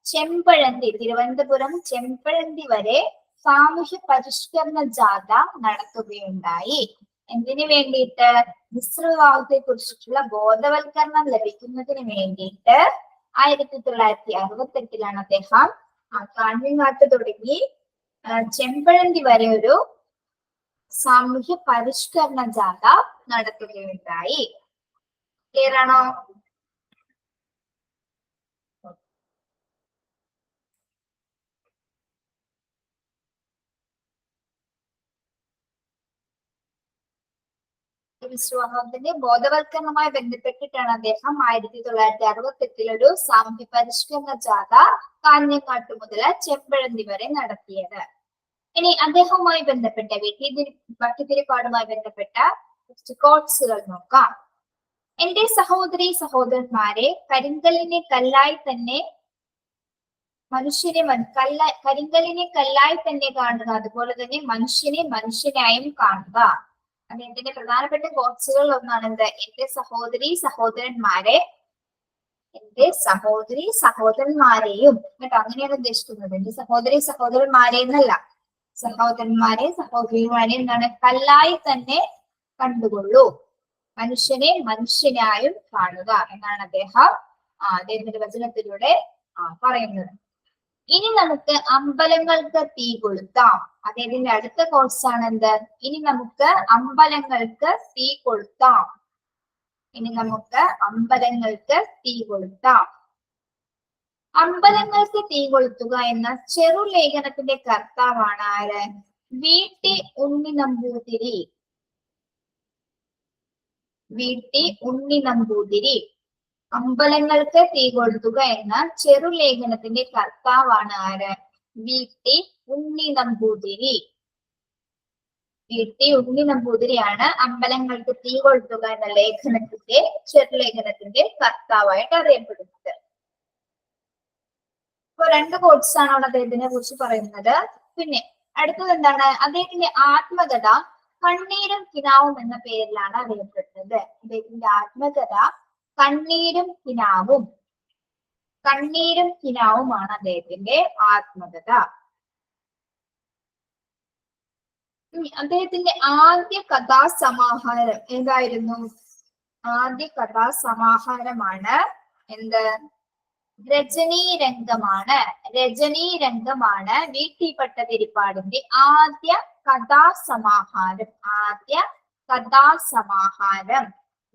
ചെമ്പഴന്തി, തിരുവനന്തപുരം ചെമ്പഴന്തി വരെ സാമൂഹ്യ പരിഷ്കരണ ജാഥ നടത്തുകയുണ്ടായി. എന്തിനു വേണ്ടിയിട്ട്? മിശ്രവിവാഹത്തെ കുറിച്ചിട്ടുള്ള ബോധവൽക്കരണം ലഭിക്കുന്നതിന് വേണ്ടിയിട്ട് 1968 അദ്ദേഹം കാഞ്ഞങ്ങാട്ട് തുടങ്ങി ചെമ്പഴന്തി വരെ ഒരു സാമൂഹ്യ പരിഷ്കരണ ജാഥ നടത്തുകയുണ്ടായി. ക്ലിയർ ആണോ? മിശ്രവിവാഹത്തിന്റെ ബോധവൽക്കരണവുമായി ബന്ധപ്പെട്ടിട്ടാണ് അദ്ദേഹം 1968 ഒരു സാമൂഹ്യ പരിഷ്കരണ ജാഥ കാഞ്ഞങ്ങാട്ട് മുതൽ ചെമ്പഴന്തി വരെ നടത്തിയത്. ഇനി അദ്ദേഹവുമായി ബന്ധപ്പെട്ട ഭട്ടതിരിപ്പാടുമായി ബന്ധപ്പെട്ട കോട്സുകൾ നോക്കാം. എന്റെ സഹോദരി സഹോദരന്മാരെ, കരിങ്കല്ലിനെ കല്ലായി തന്നെ കാണുക, അതുപോലെ തന്നെ മനുഷ്യനെ മനുഷ്യനായും കാണുക. അദ്ദേഹത്തിന്റെ പ്രധാനപ്പെട്ട കോട്സുകളിൽ ഒന്നാണ് എന്ത്? എന്റെ സഹോദരി സഹോദരന്മാരെയും കേട്ടോ, അങ്ങനെയാണ് ഉദ്ദേശിക്കുന്നത്. എന്റെ സഹോദരി സഹോദരന്മാരെ എന്നല്ല, സഹോദരന്മാരെ സഹോദരിമാരെ എന്താണ്? കല്ലായി തന്നെ കണ്ടുകൊള്ളൂ, മനുഷ്യനെ മനുഷ്യനായും കാണുക എന്നാണ് അദ്ദേഹത്തിന്റെ വചനത്തിലൂടെ പറയുന്നത്. ഇനി നമുക്ക് അമ്പലങ്ങൾക്ക് തീ കൊളുത്താം. അദ്ദേഹത്തിന്റെ അടുത്ത കോഴ്സാണ് എന്ത്? ഇനി നമുക്ക് അമ്പലങ്ങൾക്ക് തീ കൊളുത്താം. അമ്പലങ്ങൾക്ക് തീ കൊളുത്തുക എന്ന ചെറുലേഖനത്തിന്റെ കർത്താവാണ് ആര്? വീട്ടി ഉണ്ണി നമ്പൂതിരി. വീട്ടി ഉണ്ണി നമ്പൂതിരി അമ്പലങ്ങൾക്ക് തീ കൊളുത്തുക എന്ന ചെറുലേഖനത്തിന്റെ കർത്താവാണ് ആര്? വീട്ടി ഉണ്ണി നമ്പൂതിരി. വീട്ടി ഉണ്ണി നമ്പൂതിരിയാണ് അമ്പലങ്ങൾക്ക് തീ കൊളുത്തുക എന്ന ലേഖനത്തിന്റെ ചെറുലേഖനത്തിന്റെ കർത്താവായിട്ട് അറിയപ്പെടുന്നത്. ഇപ്പൊ 2 കോട്സ് ആണ് അവിടെ അദ്ദേഹത്തിനെ കുറിച്ച് പറയുന്നത്. പിന്നെ അടുത്തത് എന്താണ്? അദ്ദേഹത്തിന്റെ ആത്മകഥ കണ്ണീരും കിനാവും എന്ന പേരിലാണ് അറിയപ്പെടുന്നത്. അദ്ദേഹത്തിന്റെ ആത്മകഥ കണ്ണീരും കിനാവും. കണ്ണീരും കിനാവുമാണ് അദ്ദേഹത്തിന്റെ ആത്മകഥ. അദ്ദേഹത്തിന്റെ ആദ്യ കഥാസമാഹാരം ഏതായിരുന്നു? ആദ്യ കഥാസമാഹാരമാണ് എന്ത്? രജനീരംഗമാണ്. രജനീരംഗമാണ് വീട്ടി ഭട്ടതിരിപ്പാടിന്റെ ആദ്യ കഥാസമാഹാരം. ആദ്യ കഥാസമാഹാരം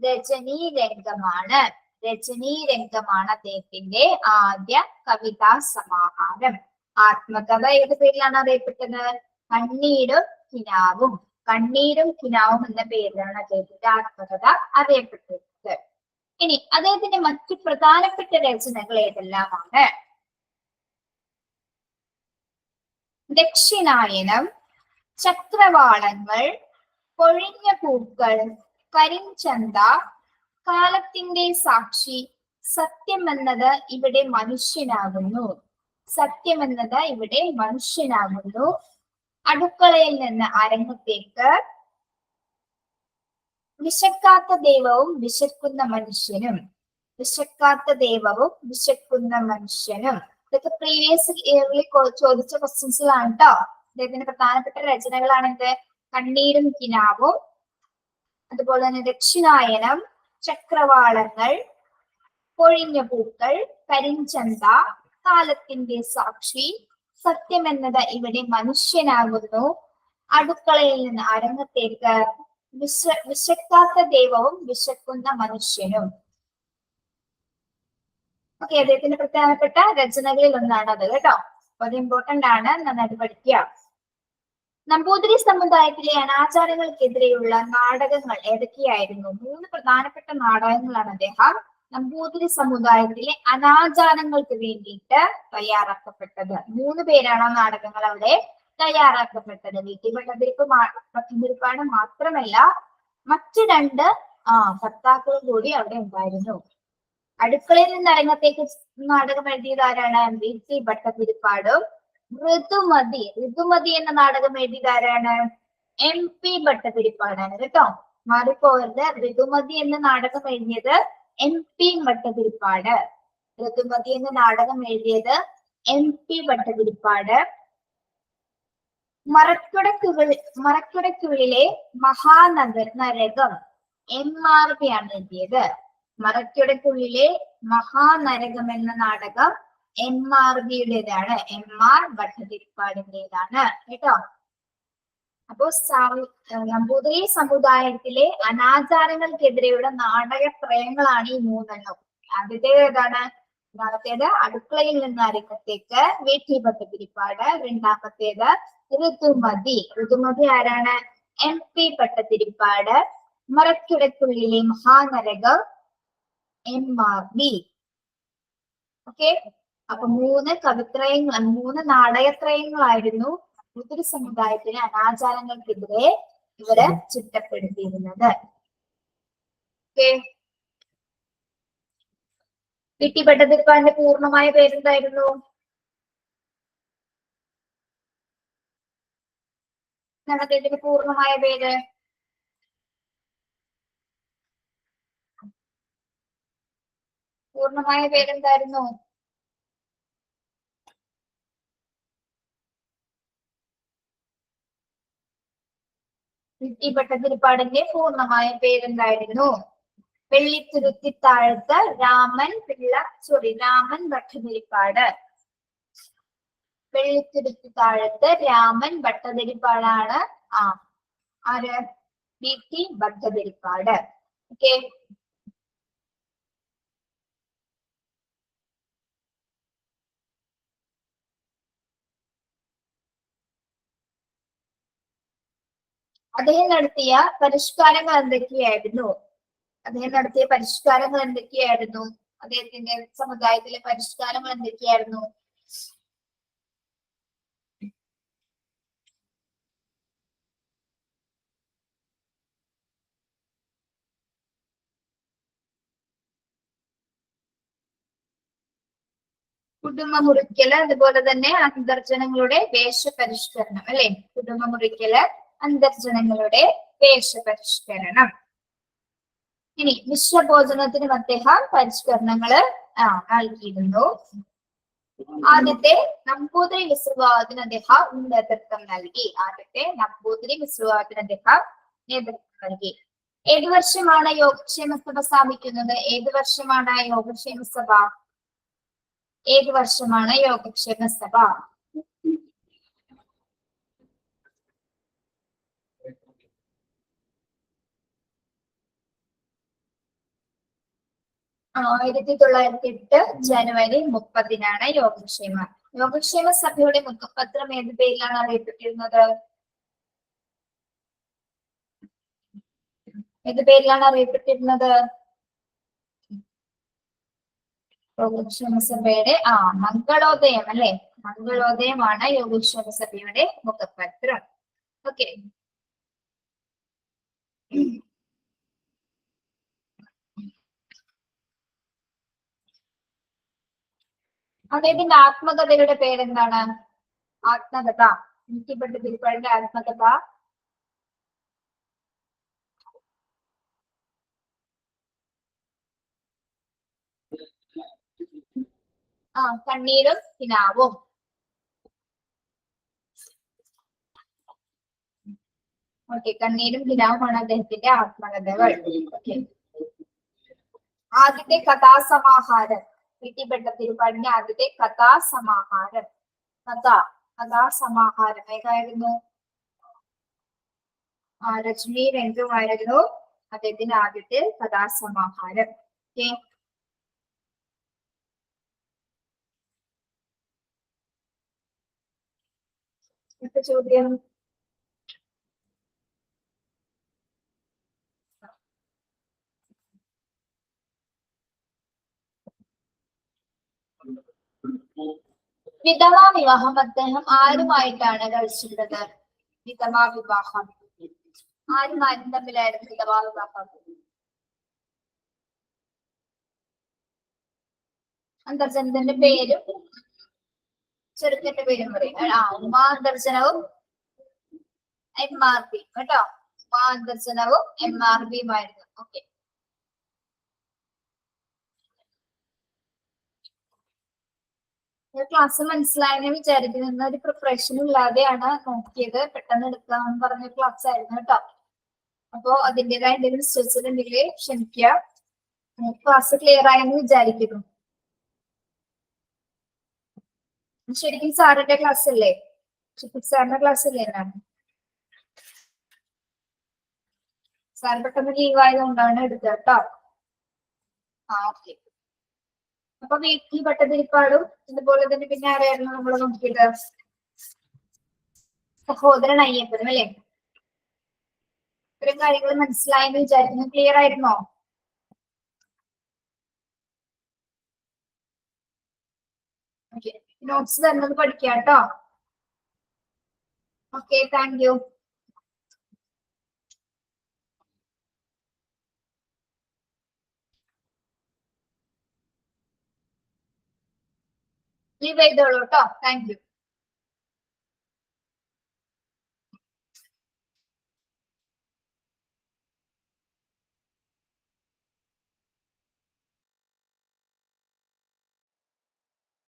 രജനീരംഗമാണ്. രജനീരംഗമാണ് അദ്ദേഹത്തിന്റെ ആദ്യ കവിതാ സമാഹാരം. ആത്മകഥ ഏത് പേരിലാണ് അറിയപ്പെട്ടത്? കണ്ണീരും കിനാവും. കണ്ണീരും കിനാവും എന്ന പേരിലാണ് അദ്ദേഹത്തിന്റെ ആത്മകഥ അറിയപ്പെട്ടത്. ഇനി അദ്ദേഹത്തിന്റെ മറ്റു പ്രധാനപ്പെട്ട രചനകൾ ഏതെല്ലാമാണ്? ദക്ഷിണായനം, ചക്രവാളങ്ങൾ, പൊഴിഞ്ഞ പൂക്കൾ, കരിഞ്ചന്ത, കാലത്തിന്റെ സാക്ഷി, സത്യമെന്നത് ഇവിടെ മനുഷ്യനാകുന്നു. സത്യമെന്നത് ഇവിടെ മനുഷ്യനാകുന്നു, അടുക്കളയിൽ നിന്ന് അരങ്ങത്തേക്ക്, വിശക്കാത്ത ദൈവവും വിശക്കുന്ന മനുഷ്യനും. വിശക്കാത്ത ദൈവവും വിശക്കുന്ന മനുഷ്യനും. ഇതൊക്കെ പ്രീവിയസ് ഇയറിൽ ചോദിച്ച ക്വസ്റ്റ്യൻസിലാണ് കേട്ടോ. അദ്ദേഹത്തിന്റെ പ്രധാനപ്പെട്ട രചനകളാണെന്ത്? കണ്ണീരും കിനാവും, അതുപോലെ തന്നെ ദക്ഷിണായനം, ചക്രവാളങ്ങൾ, പൊഴിഞ്ഞ പൂക്കൾ, കരിഞ്ചന്ത, കാലത്തിന്റെ സാക്ഷി, സത്യമെന്നത് ഇവിടെ മനുഷ്യനാകുന്നു, അടുക്കളയിൽ നിന്ന് അരങ്ങത്തേക്ക്, വിശക്കാത്ത ദൈവവും വിശക്കുന്ന മനുഷ്യനും. ഓക്കെ, അദ്ദേഹത്തിന്റെ പ്രധാനപ്പെട്ട രചനകളിൽ ഒന്നാണ് അത് കേട്ടോ. അപ്പൊ അത് ഇമ്പോർട്ടന്റ് ആണ്, നന്നായിട്ട് പഠിക്കുക. നമ്പൂതിരി സമുദായത്തിലെ അനാചാരങ്ങൾക്കെതിരെയുള്ള നാടകങ്ങൾ ഏതൊക്കെയായിരുന്നു? 3 പ്രധാനപ്പെട്ട നാടകങ്ങളാണ് അദ്ദേഹം നമ്പൂതിരി സമുദായത്തിലെ അനാചാരങ്ങൾക്ക് വേണ്ടിയിട്ട് തയ്യാറാക്കപ്പെട്ടത്. 3 പേരാണ് ആ നാടകങ്ങൾ അവിടെ തയ്യാറാക്കപ്പെട്ടത്. വീട്ടി ഭട്ടതിരിപ്പാട് മാത്രമല്ല, മറ്റു 2 ഭർത്താക്കളും കൂടി അവിടെ ഉണ്ടായിരുന്നു. അടുക്കളയിൽ നിന്ന് അരങ്ങത്തേക്ക് നാടകം എഴുതിയത് ആരാണ്? വീട്ടി ഭട്ടതിരിപ്പാടും. ഋതുമതി, ഋതുമതി എന്ന നാടകം എഴുതിയത് ആരാണ്? MP ഭട്ടതിരിപ്പാടാണ് കേട്ടോ, മാറിപ്പോകരുത്. ഋതുമതി എന്ന നാടകം എഴുതിയത് MP ഭട്ടതിരിപ്പാട്. ഋതുമതി എന്ന നാടകം എഴുതിയത് MP ഭട്ടതിരിപ്പാട്. മറക്കുടയ്ക്കുള്ളിലെ മഹാനരകം MRB ആണ് എഴുതിയത്. മറക്കുടയ്ക്കുള്ളിലെ മഹാനരകം എന്ന നാടകം MRBയുടേതാണ്, MR ഭട്ടതിരിപ്പാടിന്റേതാണ് കേട്ടോ. അപ്പോ നമ്പൂതിരി സമുദായത്തിലെ അനാചാരങ്ങൾക്കെതിരെയുള്ള നാടകത്രയങ്ങളാണ് ഈ 3 ആദ്യത്തേത് ഏതാണ്? ഒന്നാമത്തേത് അടുക്കളയിൽ നിന്ന് അരങ്ങത്തേക്ക്, വീട്ടി ഭട്ടതിരിപ്പാട്. രണ്ടാമത്തേത് ഋതുമതി. ഋതുമതി ആരാണ്? MP ഭട്ടതിരിപ്പാട്. മറക്കിടക്കുള്ളിലെ മഹാനരകം MRB. ഓക്കെ, അപ്പൊ 3 കവിത്രയങ്ങൾ, 3 നാടകത്രയങ്ങളായിരുന്നു നമ്പൂതിരി സമുദായത്തിലെ അനാചാരങ്ങൾക്കെതിരെ ഇവര് ചിട്ടപ്പെടുത്തിയിരുന്നത്. ഓക്കെ, വീട്ടി ഭട്ടതിരിപ്പാടിന്റെ പൂർണ്ണമായ പേരെന്തായിരുന്നു? എന്താണ് അദ്ദേഹത്തിന്റെ പൂർണ്ണമായ പേര്? പൂർണ്ണമായ പേരെന്തായിരുന്നു? വീട്ടി ഭട്ടതിരിപ്പാടിന്റെ പൂർണ്ണമായ പേരെന്തായിരുന്നു? വെള്ളിത്തുരുത്തിത്താഴത്ത് രാമൻ ഭട്ടതിരിപ്പാട്. വെള്ളിത്തുരുത്തിത്താഴത്ത് രാമൻ ഭട്ടതിരിപ്പാടാണ് ആര്? വീട്ടി ഭട്ടതിരിപ്പാട്. ഓക്കെ, അദ്ദേഹം നടത്തിയ പരിഷ്കാരങ്ങൾ എന്തൊക്കെയായിരുന്നു? അദ്ദേഹത്തിന്റെ സമുദായത്തിലെ പരിഷ്കാരങ്ങൾ എന്തൊക്കെയായിരുന്നു? കുടുംബ മുറിക്കല്, അതുപോലെ തന്നെ അന്തർജനങ്ങളുടെ വേഷപരിഷ്കരണം, അല്ലെ? കുടുംബ മുറിക്കല്, അന്തർജനങ്ങളുടെ വേഷപരിഷ്കരണം. ഇനി മിശ്രഭോജനത്തിനും അദ്ദേഹം പരിഷ്കരണങ്ങള് നൽകിയിരുന്നു. ആദ്യത്തെ നമ്പൂതിരി വിശ്വവിഭാഗത്തിന് അദ്ദേഹം നേതൃത്വം നൽകി. ഏത് വർഷമാണ് യോഗക്ഷേമ സഭ സ്ഥാപിക്കുന്നത്? ഏത് വർഷമാണ് യോഗക്ഷേമ സഭ? ജനുവരി 30 യോഗക്ഷേമ സഭയുടെ മുഖപത്രം ഏത് പേരിലാണ് അറിയപ്പെട്ടിരുന്നത്? യോഗക്ഷേമ സഭയുടെ മംഗളോദയം, അല്ലെ? മംഗളോദയമാണ് യോഗക്ഷേമ സഭയുടെ മുഖപത്രം. ഓക്കെ. അദ്ദേഹത്തിന്റെ ആത്മകഥയുടെ പേരെന്താണ്? ആത്മകഥ. ഇൻകിപ്പെട്ട തിരുപ്പതിന്റെ ആത്മകഥ. കണ്ണീരും കിനാവും. ഓക്കെ, കണ്ണീരും കിനാവുമാണ് അദ്ദേഹത്തിന്റെ ആത്മകഥകൾ. ഓക്കെ. ആദ്യത്തെ കഥാസമാഹാരം, ഇൻകിപ്പെട്ട തിരുപ്പതിന്റെ ആദ്യത്തെ കഥാസമാഹാരം ഏതായിരുന്നു? രജനി രംഗമായിരുന്നു അദ്ദേഹത്തിന്റെ ആദ്യത്തെ കഥാസമാഹാരം. ഓക്കെ. ചോദ്യം. വിധവാ വിവാഹം അദ്ദേഹം ആരുമായിട്ടാണ് കഴിച്ചിരുന്നത്? വിധവാ വിവാഹം ആരുമാരും തമ്മിലായിരുന്നു വിധവാ വിവാഹം? അന്തർജനത്തിന്റെ പേരും ചെറുക്കന്റെ പേരും പറയും. ഉമാന്തർജനവും MRB കേട്ടോ. ഉമാന്തർജനവും MRBയുമായിരുന്നു. ഓക്കെ. ക്ലാസ് മനസ്സിലായെന്ന് വിചാരിക്കുന്ന ഒരു പ്രിപ്പറേഷൻ ഇല്ലാതെയാണ് നോക്കിയത്. പെട്ടെന്ന് എടുക്കാമെന്ന് പറഞ്ഞ ക്ലാസ് ആയിരുന്നു കേട്ടോ. അപ്പോ അതിൻ്റെതായ എന്തെങ്കിലും മിസ്റ്റേക്സ് ഉണ്ടെങ്കിൽ ക്ഷമിക്കുക. ക്ലാസ് ക്ലിയർ ആയെന്ന് വിചാരിക്കുന്നു. ശരിക്കും സാറിന്റെ ക്ലാസ് അല്ലേ? സാറിന്റെ ക്ലാസ് അല്ലേ? സാർ പെട്ടെന്ന് ലീവ് ആയതുകൊണ്ടാണ് എടുത്തത് കേട്ടോ. ഓക്കെ. അപ്പൊ വീട്ടിൽ പട്ടതിരിപ്പാടും അതുപോലെ തന്നെ പിന്നെ ആരായിരുന്നു നമ്മൾ നോക്കിയത്? സഹോദരൻ അയ്യപ്പനും, അല്ലേ? ഇത്തരം കാര്യങ്ങൾ മനസ്സിലായെന്ന് വിചാരിക്കുന്നു. ക്ലിയർ ആയിരുന്നോ? ഓക്കെ. നോട്ട്സ് തന്നത് പഠിക്കാം കേട്ടോ. Okay, thank you. ലീവ് ചെയ്തോളൂ കേട്ടോ. Thank you.